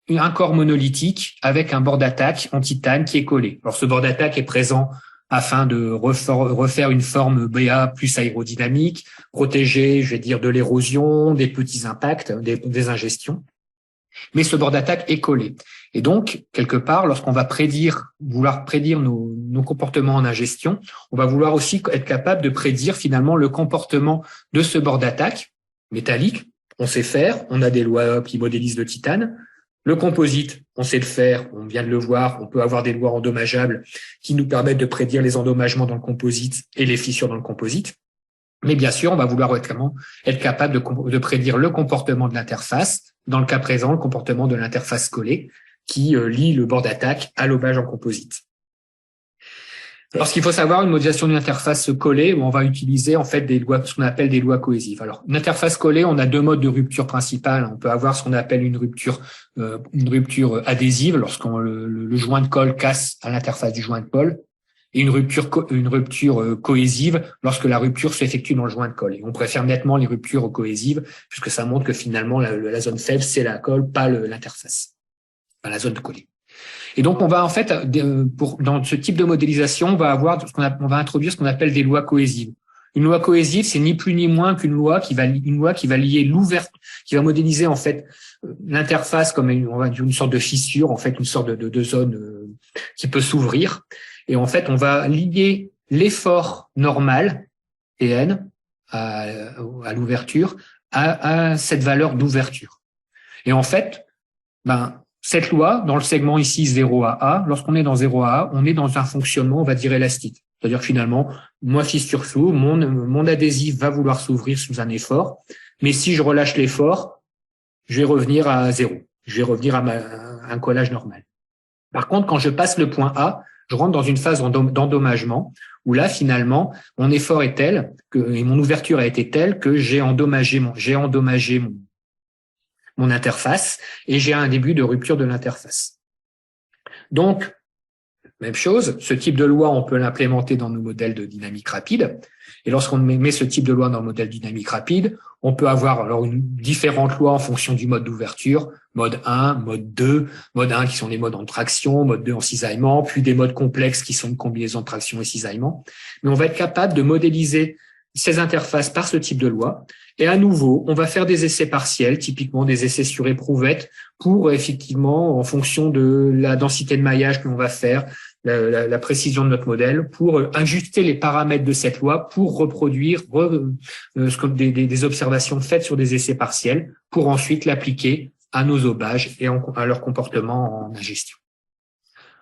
un corps monolithique avec un bord d'attaque en titane qui est collé. Alors, ce bord d'attaque est présent afin de refaire une forme BA plus aérodynamique, protégée, je vais dire, de l'érosion, des petits impacts, des ingestions. Mais ce bord d'attaque est collé. Et donc, quelque part, lorsqu'on va vouloir prédire nos comportements en ingestion, on va vouloir aussi être capable de prédire finalement le comportement de ce bord d'attaque métallique. On sait faire, on a des lois qui modélisent le titane. Le composite, on sait le faire, on vient de le voir, on peut avoir des lois endommageables qui nous permettent de prédire les endommagements dans le composite et les fissures dans le composite. Mais bien sûr, on va vouloir être capable de prédire le comportement de l'interface, dans le cas présent, le comportement de l'interface collée, qui lie le bord d'attaque à l'obage en composite. Alors, ce qu'il faut savoir, une modélisation d'une interface collée, où on va utiliser en fait ce qu'on appelle des lois cohésives. Alors, une interface collée, on a deux modes de rupture principale. On peut avoir ce qu'on appelle une rupture adhésive, lorsqu'on le joint de colle casse à l'interface du joint de colle, et une rupture cohésive lorsque la rupture s'effectue dans le joint de colle. Et on préfère nettement les ruptures cohésives, puisque ça montre que finalement la zone faible, c'est la colle, pas l'interface, pas la zone de collée. Et donc, on va en fait, dans ce type de modélisation, on va introduire ce qu'on appelle des lois cohésives. Une loi cohésive, c'est ni plus ni moins qu'une loi qui va lier qui va modéliser en fait l'interface comme une sorte de fissure, en fait, une sorte de zone qui peut s'ouvrir. Et en fait, on va lier l'effort normal, Tn, à l'ouverture, à cette valeur d'ouverture. Et en fait, cette loi, dans le segment ici 0 à A, lorsqu'on est dans 0 à A, on est dans un fonctionnement, on va dire, élastique. C'est-à-dire que finalement, moi, fissure s'ouvre, mon adhésif va vouloir s'ouvrir sous un effort, mais si je relâche l'effort, je vais revenir à 0. Je vais revenir à un collage normal. Par contre, quand je passe le point A, je rentre dans une phase d'endommagement où là, finalement, mon effort est tel et mon ouverture a été telle que j'ai endommagé mon interface et j'ai un début de rupture de l'interface. Donc, même chose, ce type de loi, on peut l'implémenter dans nos modèles de dynamique rapide. Et lorsqu'on met ce type de loi dans le modèle dynamique rapide, on peut avoir alors une différente loi en fonction du mode d'ouverture, mode 1, mode 2, mode 1 qui sont des modes en traction, mode 2 en cisaillement, puis des modes complexes qui sont une combinaison de traction et cisaillement. Mais on va être capable de modéliser ces interfaces par ce type de loi. Et à nouveau, on va faire des essais partiels, typiquement des essais sur éprouvette, pour effectivement, en fonction de la densité de maillage que l'on va faire, la précision de notre modèle, pour ajuster les paramètres de cette loi, pour reproduire des observations faites sur des essais partiels, pour ensuite l'appliquer à nos aubages et à leur comportement en ingestion.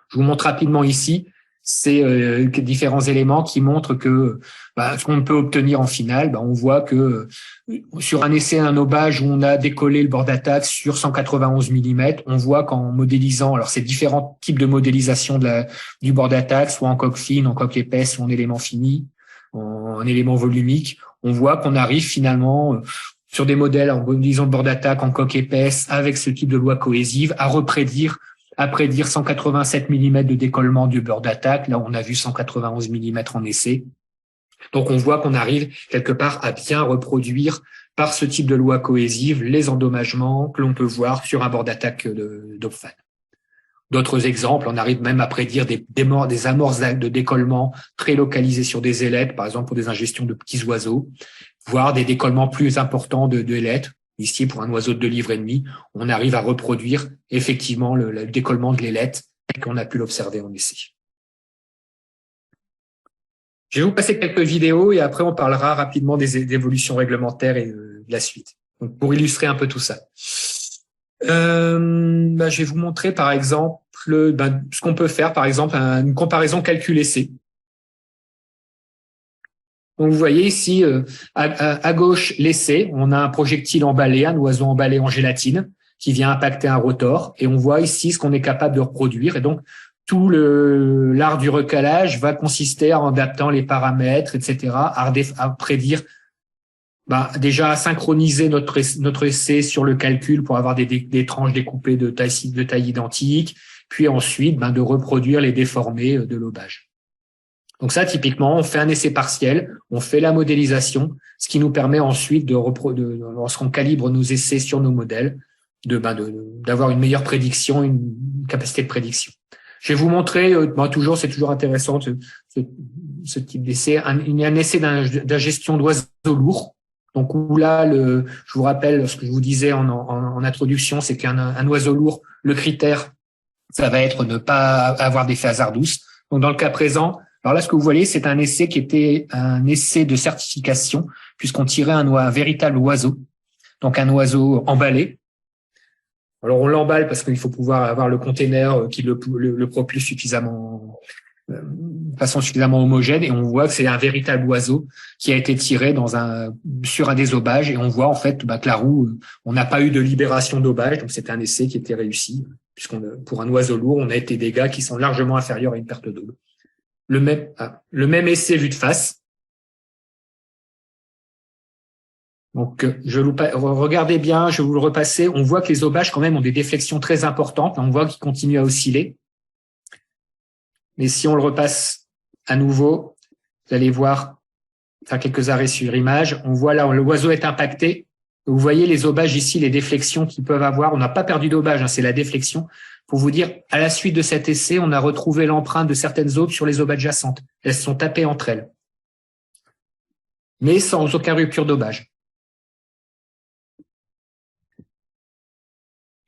Je vous montre rapidement ici ces différents éléments qui montrent que ce qu'on peut obtenir en finale. On voit que sur un essai, un obage où on a décollé le bord d'attaque sur 191 mm, on voit qu'en modélisant, alors c'est différents types de modélisation du bord d'attaque, soit en coque fine, en coque épaisse, ou en élément fini, en élément volumique, on voit qu'on arrive finalement sur des modèles en modélisant le bord d'attaque en coque épaisse avec ce type de loi cohésive à prédire 187 mm de décollement du bord d'attaque. Là, on a vu 191 mm en essai. Donc, on voit qu'on arrive quelque part à bien reproduire par ce type de loi cohésive les endommagements que l'on peut voir sur un bord d'attaque d'Opfan. D'autres exemples, on arrive même à prédire des amorces de décollement très localisées sur des ailettes, par exemple pour des ingestions de petits oiseaux, voire des décollements plus importants de ailettes. Ici, pour un oiseau de 2,5 livres, on arrive à reproduire effectivement le décollement de l'ailette tel qu'on a pu l'observer en essai. Je vais vous passer quelques vidéos et après on parlera rapidement des évolutions réglementaires et de la suite. Donc, pour illustrer un peu tout ça. Je vais vous montrer par exemple ce qu'on peut faire, par exemple une comparaison calcul-essai. Donc vous voyez ici à gauche l'essai, on a un projectile emballé, un oiseau emballé en gélatine qui vient impacter un rotor et on voit ici ce qu'on est capable de reproduire. Et donc tout l'art du recalage va consister en adaptant les paramètres, etc., à prédire, déjà à synchroniser notre essai sur le calcul pour avoir des tranches découpées de taille identique, puis ensuite de reproduire les déformés de lobage. Donc ça, typiquement, on fait un essai partiel, on fait la modélisation, ce qui nous permet ensuite lorsqu'on calibre nos essais sur nos modèles, d'avoir une meilleure prédiction, une capacité de prédiction. Je vais vous montrer, c'est toujours intéressant ce type d'essai. Il y a un essai d'ingestion d'oiseaux lourds. Donc où là, je vous rappelle ce que je vous disais en introduction, c'est qu'un oiseau lourd, le critère, ça va être ne pas avoir d'effet hasardous. Donc dans le cas présent, alors là, ce que vous voyez, c'est un essai qui était un essai de certification, puisqu'on tirait un véritable oiseau, donc un oiseau emballé. Alors on l'emballe parce qu'il faut pouvoir avoir le container qui le propulse de façon suffisamment homogène, et on voit que c'est un véritable oiseau qui a été tiré sur un désobage, et on voit en fait que la roue, on n'a pas eu de libération d'obage, donc c'est un essai qui était réussi, pour un oiseau lourd, on a été des dégâts qui sont largement inférieurs à une perte d'eau. Le même essai vu de face. Donc, regardez bien, je vais vous le repasser. On voit que les aubages, quand même, ont des déflexions très importantes. On voit qu'ils continuent à osciller. Mais si on le repasse à nouveau, vous allez voir, faire quelques arrêts sur image. On voit là, l'oiseau est impacté. Vous voyez les aubages ici, les déflexions qu'ils peuvent avoir. On n'a pas perdu d'aubage, c'est la déflexion. Pour vous dire, à la suite de cet essai, on a retrouvé l'empreinte de certaines aubes sur les aubes adjacentes. Elles se sont tapées entre elles, mais sans aucune rupture d'aubage.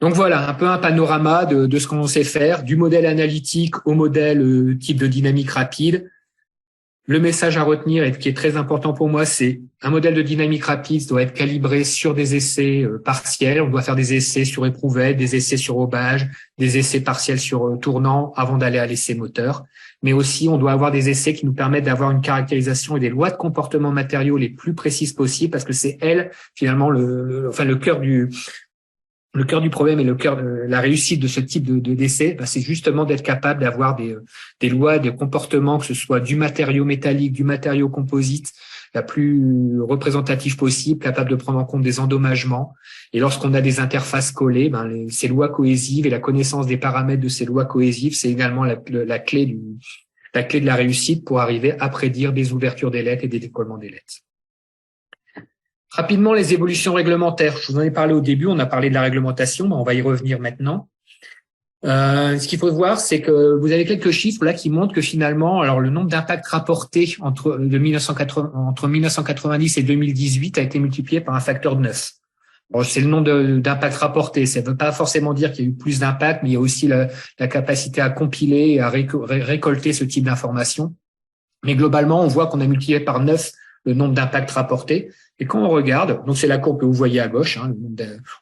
Donc voilà, un peu un panorama de ce qu'on sait faire, du modèle analytique au modèle type de dynamique rapide. Le message à retenir et qui est très important pour moi, c'est un modèle de dynamique rapide doit être calibré sur des essais partiels. On doit faire des essais sur éprouvette, des essais sur aubage, des essais partiels sur tournant avant d'aller à l'essai moteur. Mais aussi, on doit avoir des essais qui nous permettent d'avoir une caractérisation et des lois de comportement matériaux les plus précises possibles, parce que c'est finalement le cœur du problème et le cœur de la réussite de ce type d'essai, c'est justement d'être capable d'avoir des lois de comportement, que ce soit du matériau métallique, du matériau composite, la plus représentative possible, capable de prendre en compte des endommagements. Et lorsqu'on a des interfaces collées, ces lois cohésives et la connaissance des paramètres de ces lois cohésives, c'est également la clé de la réussite pour arriver à prédire des ouvertures d'ailettes et des décollements d'ailettes. Rapidement, les évolutions réglementaires. Je vous en ai parlé au début, on a parlé de la réglementation, mais on va y revenir maintenant. Ce qu'il faut voir, c'est que vous avez quelques chiffres là qui montrent que finalement, alors le nombre d'impacts rapportés entre 1990 et 2018 a été multiplié par un facteur de 9. Bon, c'est le nombre d'impacts rapportés. Ça ne veut pas forcément dire qu'il y a eu plus d'impacts, mais il y a aussi la capacité à compiler et à récolter ce type d'informations. Mais globalement, on voit qu'on a multiplié par 9 le nombre d'impacts rapportés. Et quand on regarde, donc c'est la courbe que vous voyez à gauche,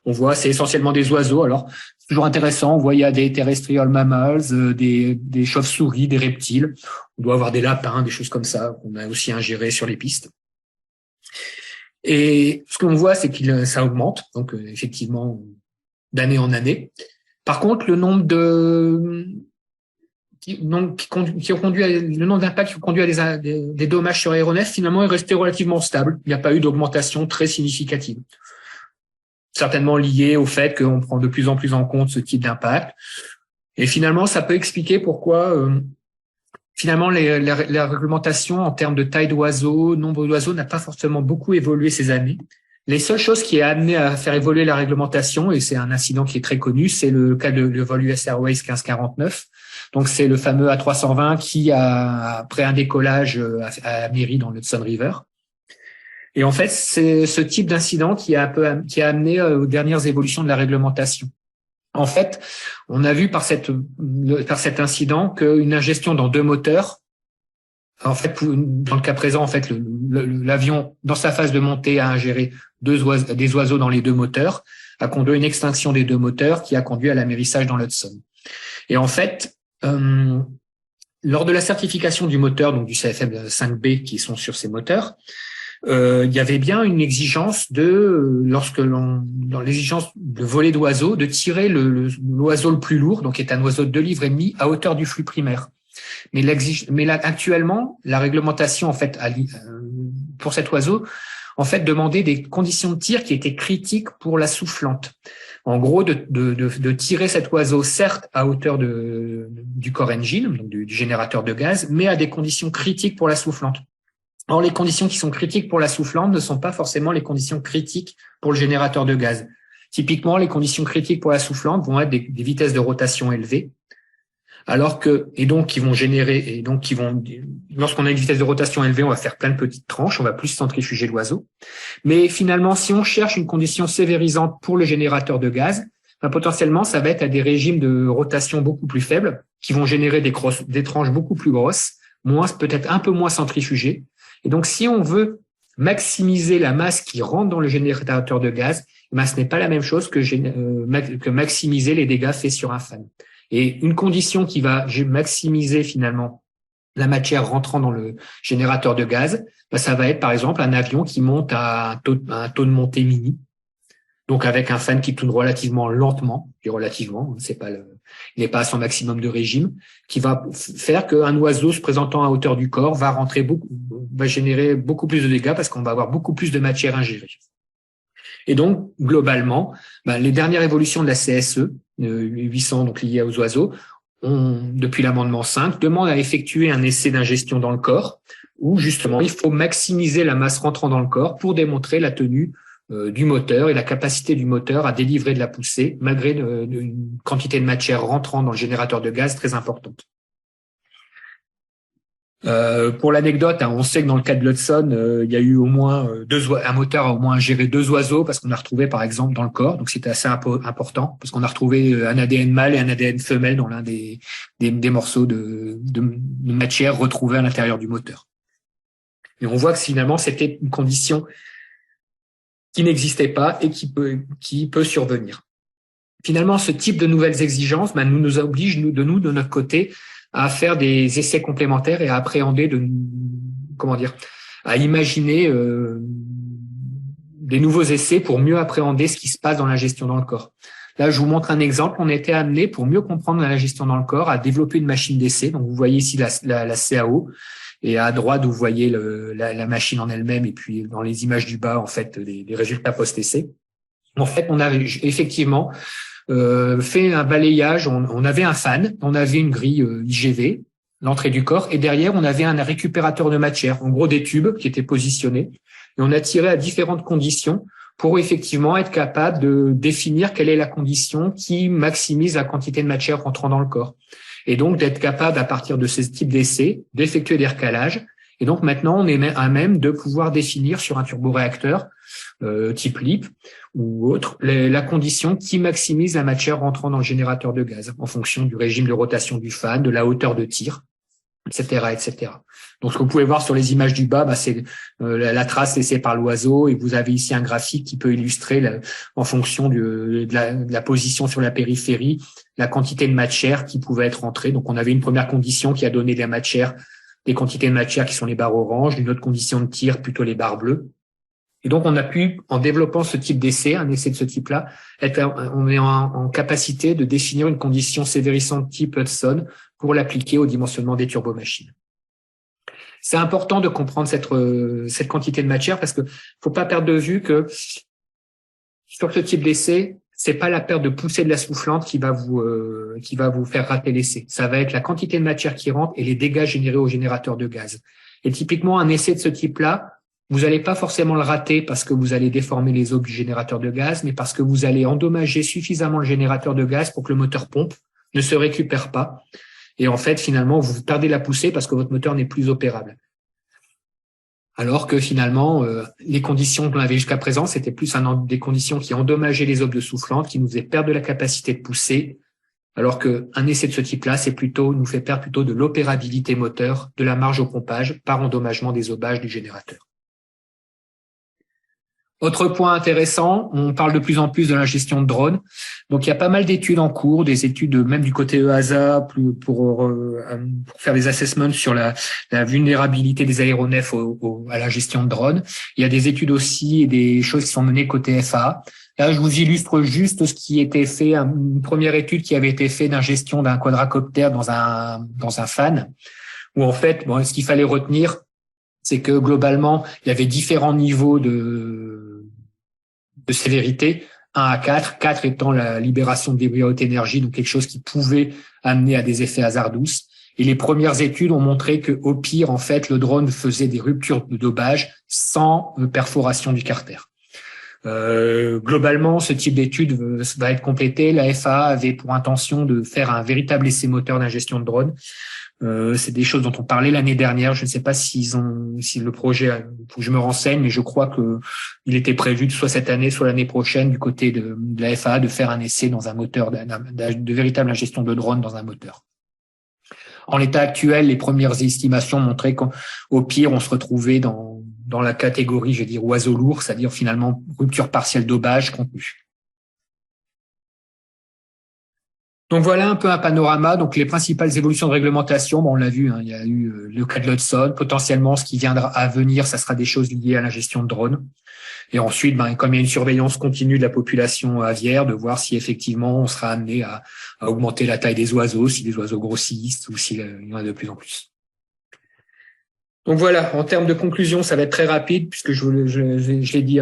on voit c'est essentiellement des oiseaux. Alors c'est toujours intéressant, on voit il y a des terrestrial mammals, des chauves-souris, des reptiles. On doit avoir des lapins, des choses comme ça qu'on a aussi ingérés sur les pistes. Et ce qu'on voit, c'est que ça augmente, donc effectivement d'année en année. Par contre, le nombre le nombre d'impacts qui ont conduit à des dommages sur aéronefs, finalement, est resté relativement stable. Il n'y a pas eu d'augmentation très significative. Certainement lié au fait qu'on prend de plus en plus en compte ce type d'impact. Et finalement, ça peut expliquer pourquoi, finalement, la réglementation en termes de taille d'oiseaux, nombre d'oiseaux n'a pas forcément beaucoup évolué ces années. Les seules choses qui a amené à faire évoluer la réglementation, et c'est un incident qui est très connu, c'est le cas de vol US Airways 1549. Donc, c'est le fameux A320 qui après un décollage à Mairie dans le Hudson River. Et en fait, c'est ce type d'incident qui a amené aux dernières évolutions de la réglementation. En fait, on a vu par cet incident qu'une ingestion dans 2 moteurs, en fait, dans le cas présent, en fait, l'avion, dans sa phase de montée, a ingéré des oiseaux dans les 2 moteurs, a conduit à une extinction des 2 moteurs qui a conduit à l'amérissage dans l'Hudson. Et en fait, lors de la certification du moteur, donc du CFM 5B qui sont sur ces moteurs, il y avait bien une exigence dans l'exigence de voler d'oiseaux, de tirer l'oiseau le plus lourd, donc qui est un oiseau de 2,5 livres à hauteur du flux primaire. Mais là, actuellement, la réglementation, en fait, pour cet oiseau, en fait, demandait des conditions de tir qui étaient critiques pour la soufflante. En gros, de tirer cet oiseau, certes, à hauteur du core engine, donc du générateur de gaz, mais à des conditions critiques pour la soufflante. Or, les conditions qui sont critiques pour la soufflante ne sont pas forcément les conditions critiques pour le générateur de gaz. Typiquement, les conditions critiques pour la soufflante vont être des vitesses de rotation élevées, lorsqu'on a une vitesse de rotation élevée, on va faire plein de petites tranches, on va plus centrifuger l'oiseau. Mais finalement, si on cherche une condition sévérisante pour le générateur de gaz, potentiellement, ça va être à des régimes de rotation beaucoup plus faibles, qui vont générer des tranches beaucoup plus grosses, peut-être un peu moins centrifugées. Et donc, si on veut maximiser la masse qui rentre dans le générateur de gaz, ce n'est pas la même chose que maximiser les dégâts faits sur un fan. Et une condition qui va maximiser finalement la matière rentrant dans le générateur de gaz, ça va être par exemple un avion qui monte à un taux de montée mini, donc avec un fan qui tourne relativement lentement, et relativement, il n'est pas à son maximum de régime, qui va faire qu'un oiseau se présentant à hauteur du corps va générer beaucoup plus de dégâts parce qu'on va avoir beaucoup plus de matière ingérée. Et donc, globalement, les dernières évolutions de la CSE, 800 donc liées aux oiseaux, depuis l'amendement 5, demandent à effectuer un essai d'ingestion dans le corps, où justement, il faut maximiser la masse rentrant dans le corps pour démontrer la tenue du moteur et la capacité du moteur à délivrer de la poussée, malgré une quantité de matière rentrant dans le générateur de gaz très importante. Pour l'anecdote, on sait que dans le cas de l'Hudson, il y a eu au moins un moteur a au moins géré 2 oiseaux parce qu'on a retrouvé par exemple dans le corps, donc c'était assez important parce qu'on a retrouvé un ADN mâle et un ADN femelle dans l'un des morceaux de matière retrouvés à l'intérieur du moteur. Et on voit que finalement c'était une condition qui n'existait pas et qui peut survenir. Finalement, ce type de nouvelles exigences nous oblige de notre côté à faire des essais complémentaires et à appréhender à imaginer des nouveaux essais pour mieux appréhender ce qui se passe dans la gestion dans le corps. Là, je vous montre un exemple. On était amené, pour mieux comprendre la gestion dans le corps, à développer une machine d'essai. Donc, vous voyez ici la CAO. Et à droite, vous voyez la machine en elle-même. Et puis, dans les images du bas, en fait, les résultats post-essai. En fait, on avait effectivement fait un balayage. On avait un fan, on avait une grille IGV, l'entrée du corps, et derrière, on avait un récupérateur de matière, en gros des tubes qui étaient positionnés. Et on a tiré à différentes conditions pour effectivement être capable de définir quelle est la condition qui maximise la quantité de matière rentrant dans le corps. Et donc, d'être capable, à partir de ce type d'essai, d'effectuer des recalages. Et donc, maintenant, on est à même de pouvoir définir sur un turboréacteur type LIP ou autre, la condition qui maximise la matière rentrant dans le générateur de gaz en fonction du régime de rotation du fan, de la hauteur de tir, etc., etc. Donc, ce que vous pouvez voir sur les images du bas, c'est la trace laissée par l'oiseau, et vous avez ici un graphique qui peut illustrer, en fonction de la position sur la périphérie, la quantité de matière qui pouvait être rentrée. Donc, on avait une première condition qui a donné des quantités de matière qui sont les barres oranges, une autre condition de tir, plutôt les barres bleues. Et donc, on a pu, en développant ce type d'essai, un essai de ce type-là, on est en capacité de définir une condition sévérissante type Hudson pour l'appliquer au dimensionnement des turbomachines. C'est important de comprendre cette quantité de matière parce que faut pas perdre de vue que sur ce type d'essai, c'est pas la perte de poussée de la soufflante qui va vous faire rater l'essai. Ça va être la quantité de matière qui rentre et les dégâts générés au générateur de gaz. Et typiquement, un essai de ce type-là, vous n'allez pas forcément le rater parce que vous allez déformer les os du générateur de gaz, mais parce que vous allez endommager suffisamment le générateur de gaz pour que le moteur pompe ne se récupère pas. Et en fait, finalement, vous perdez la poussée parce que votre moteur n'est plus opérable. Alors que finalement, les conditions qu'on avait jusqu'à présent, c'était plus des conditions qui endommageaient les os de soufflante, qui nous faisaient perdre de la capacité de pousser, alors qu'un essai de ce type-là, nous fait perdre plutôt de l'opérabilité moteur, de la marge au pompage par endommagement des aubages du générateur. Autre point intéressant, on parle de plus en plus de la gestion de drones. Donc, il y a pas mal d'études en cours, des études même du côté EASA pour faire des assessments sur la vulnérabilité des aéronefs à la gestion de drones. Il y a des études aussi et des choses qui sont menées côté FAA. Là, je vous illustre juste ce qui était fait, une première étude qui avait été faite gestion d'un quadracoptère dans un fan, où en fait, ce qu'il fallait retenir, c'est que globalement, il y avait différents niveaux de sévérité, 1 à 4, 4 étant la libération de débris à haute énergie, donc quelque chose qui pouvait amener à des effets hasardeux. Et les premières études ont montré que, au pire, en fait, le drone faisait des ruptures de dopage sans perforation du carter. Globalement, ce type d'étude va être complété. La FAA avait pour intention de faire un véritable essai moteur d'ingestion de drone. C'est des choses dont on parlait l'année dernière. Je ne sais pas si le projet, faut que je me renseigne, mais je crois que il était prévu soit cette année, soit l'année prochaine du côté de la FAA de faire un essai dans un moteur, de véritable ingestion de drone dans un moteur. En l'état actuel, les premières estimations montraient qu'au pire, on se retrouvait dans la catégorie, je vais dire, oiseau lourd, c'est-à-dire finalement rupture partielle dopage contenue. Donc voilà un peu un panorama. Donc les principales évolutions de réglementation, on l'a vu, il y a eu le cas de l'Hudson. Potentiellement, ce qui viendra à venir, ça sera des choses liées à la gestion de drones. Et ensuite, comme il y a une surveillance continue de la population aviaire, de voir si effectivement on sera amené à augmenter la taille des oiseaux, si les oiseaux grossissent ou s'il y en a de plus en plus. Donc voilà, en termes de conclusion, ça va être très rapide puisque je l'ai dit,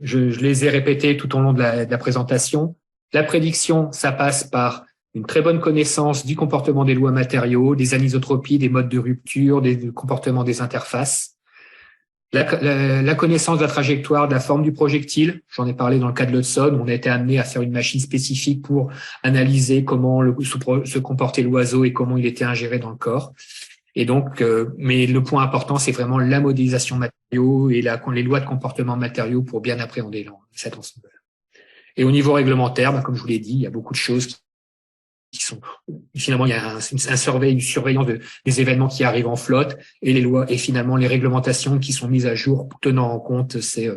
je les ai répétés tout au long de la présentation. La prédiction, ça passe par une très bonne connaissance du comportement des lois matériaux, des anisotropies, des modes de rupture, des comportements des interfaces. La connaissance de la trajectoire, de la forme du projectile. J'en ai parlé dans le cas de l'Hudson. On a été amené à faire une machine spécifique pour analyser comment se comportait l'oiseau et comment il était ingéré dans le corps. Et donc, mais le point important, c'est vraiment la modélisation matériaux et les lois de comportement matériaux pour bien appréhender cet ensemble. Et au niveau réglementaire, comme je vous l'ai dit, il y a beaucoup de choses qui sont finalement il y a une surveillance des événements qui arrivent en flotte et les lois et finalement les réglementations qui sont mises à jour tenant en compte ces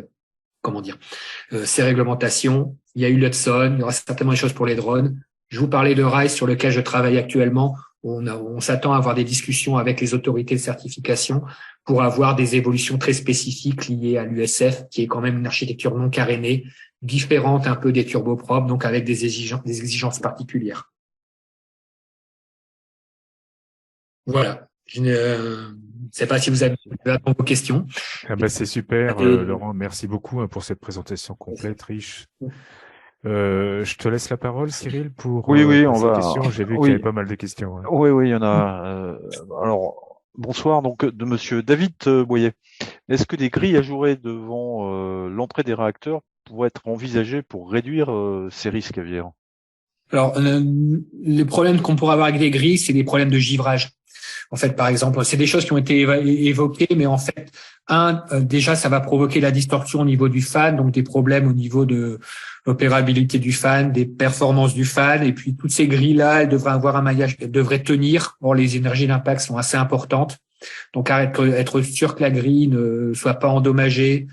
réglementations. Il y a eu l'Hudson, il y aura certainement des choses pour les drones. Je vous parlais de RISE sur lequel je travaille actuellement. On s'attend à avoir des discussions avec les autorités de certification pour avoir des évolutions très spécifiques liées à l'USF, qui est quand même une architecture non carénée, différente un peu des turboprops, donc avec des exigences particulières. Voilà. Je ne sais pas si vous avez vos questions. C'est super, Laurent. Merci beaucoup pour cette présentation complète, riche. Je te laisse la parole, Cyril, pour oui, on va. Questions. J'ai vu qu'il y avait pas mal de questions. Hein. Oui, il y en a. Alors, bonsoir. Donc, de Monsieur David Boyer. Est-ce que des grilles ajourées devant l'entrée des réacteurs pourraient être envisagées pour réduire ces risques aviaires? Alors, les problèmes qu'on pourrait avoir avec des grilles, c'est des problèmes de givrage. En fait, par exemple, c'est des choses qui ont été évoquées, mais en fait, déjà, ça va provoquer la distorsion au niveau du fan, donc des problèmes au niveau de l'opérabilité du fan, des performances du fan, et puis toutes ces grilles-là, elles devraient avoir un maillage, elles devraient tenir. Or, les énergies d'impact sont assez importantes, donc être sûr que la grille ne soit pas endommagée.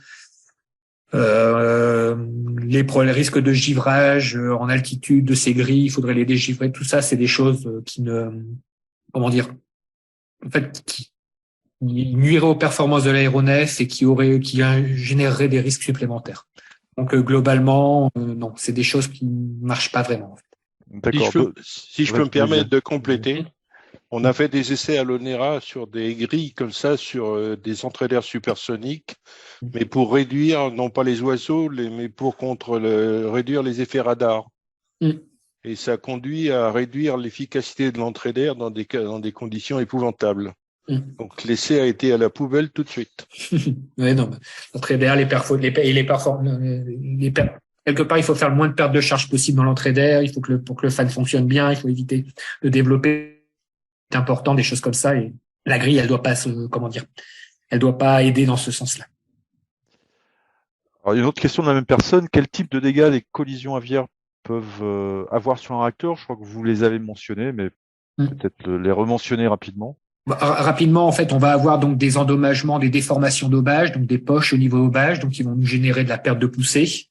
Les risques de givrage en altitude de ces grilles, il faudrait les dégivrer. Tout ça, c'est des choses qui nuiraient aux performances de l'aéronef et qui généreraient des risques supplémentaires. Donc globalement, non, c'est des choses qui ne marchent pas vraiment. En fait. D'accord. Si je peux me permettre de compléter, on a fait des essais à l'ONERA sur des grilles comme ça, sur des entrées d'air supersoniques, mais pour réduire, non pas les oiseaux, mais pour réduire les effets radars. Et ça conduit à réduire l'efficacité de l'entrée d'air dans des conditions épouvantables. Donc l'essai a été à la poubelle tout de suite. Oui, non, l'entrée d'air, quelque part, il faut faire le moins de pertes de charge possible dans l'entrée d'air. Il faut pour que le fan fonctionne bien, il faut éviter de développer. C'est important, des choses comme ça. Et la grille, elle doit pas elle doit pas aider dans ce sens-là. Alors, il y a une autre question de la même personne. Quel type de dégâts les collisions aviaires peuvent avoir sur un réacteur? Je crois que vous les avez mentionnés, mais peut-être les rementionner rapidement. Rapidement, en fait, on va avoir donc des endommagements, des déformations d'obage, donc des poches au niveau obage, donc qui vont nous générer de la perte de poussée.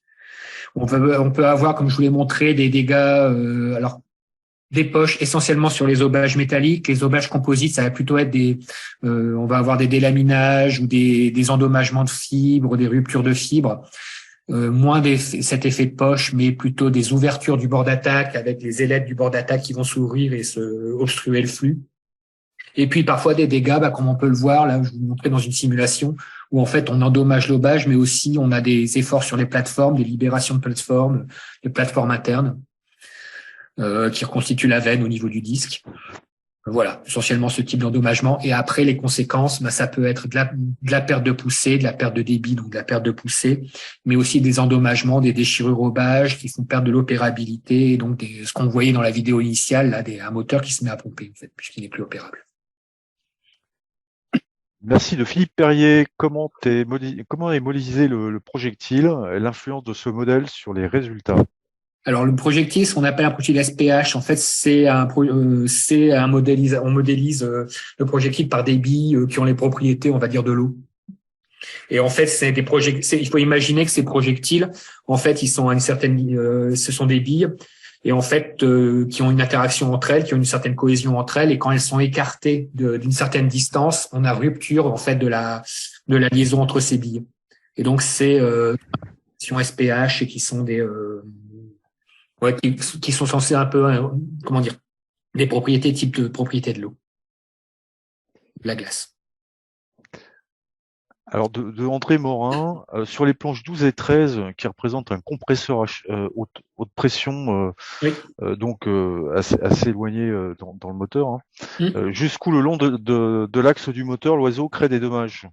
On peut avoir, comme je vous l'ai montré, des dégâts, alors des poches essentiellement sur les aubages métalliques. Les aubages composites, ça va plutôt être on va avoir des délaminages ou des endommagements de fibres, des ruptures de fibres. Moins cet effet de poche, mais plutôt des ouvertures du bord d'attaque avec les ailettes du bord d'attaque qui vont s'ouvrir et se obstruer le flux. Et puis parfois des dégâts, comme on peut le voir, là je vous montrais dans une simulation, où en fait on endommage l'obage, mais aussi on a des efforts sur les plateformes, des libérations de plateformes, des plateformes internes, qui reconstituent la veine au niveau du disque. Voilà, essentiellement ce type d'endommagement. Et après, les conséquences, ça peut être de la perte de poussée, de la perte de débit, donc de la perte de poussée, mais aussi des endommagements, des déchirures obage qui font perdre de l'opérabilité, et donc ce qu'on voyait dans la vidéo initiale, là, un moteur qui se met à pomper, en fait, puisqu'il n'est plus opérable. Merci de Philippe Perrier. Comment est modélisé le projectile et l'influence de ce modèle sur les résultats? Alors le projectile, ce qu'on appelle un projectile SPH, en fait, c'est on modélise le projectile par des billes qui ont les propriétés, on va dire, de l'eau. Et en fait, il faut imaginer que ces projectiles, en fait, ils sont à une certaine, ce sont des billes, et en fait, qui ont une interaction entre elles, qui ont une certaine cohésion entre elles, et quand elles sont écartées d'une certaine distance, on a rupture en fait de la liaison entre ces billes. Et donc c'est SPH et qui sont qui sont censés un peu, comment dire, des propriétés type de propriété de l'eau, de la glace. Alors, de André Morin, sur les planches 12 et 13, qui représentent un compresseur haute pression, Oui. donc assez éloigné dans le moteur, jusqu'où le long de l'axe du moteur, l'oiseau crée des dommages.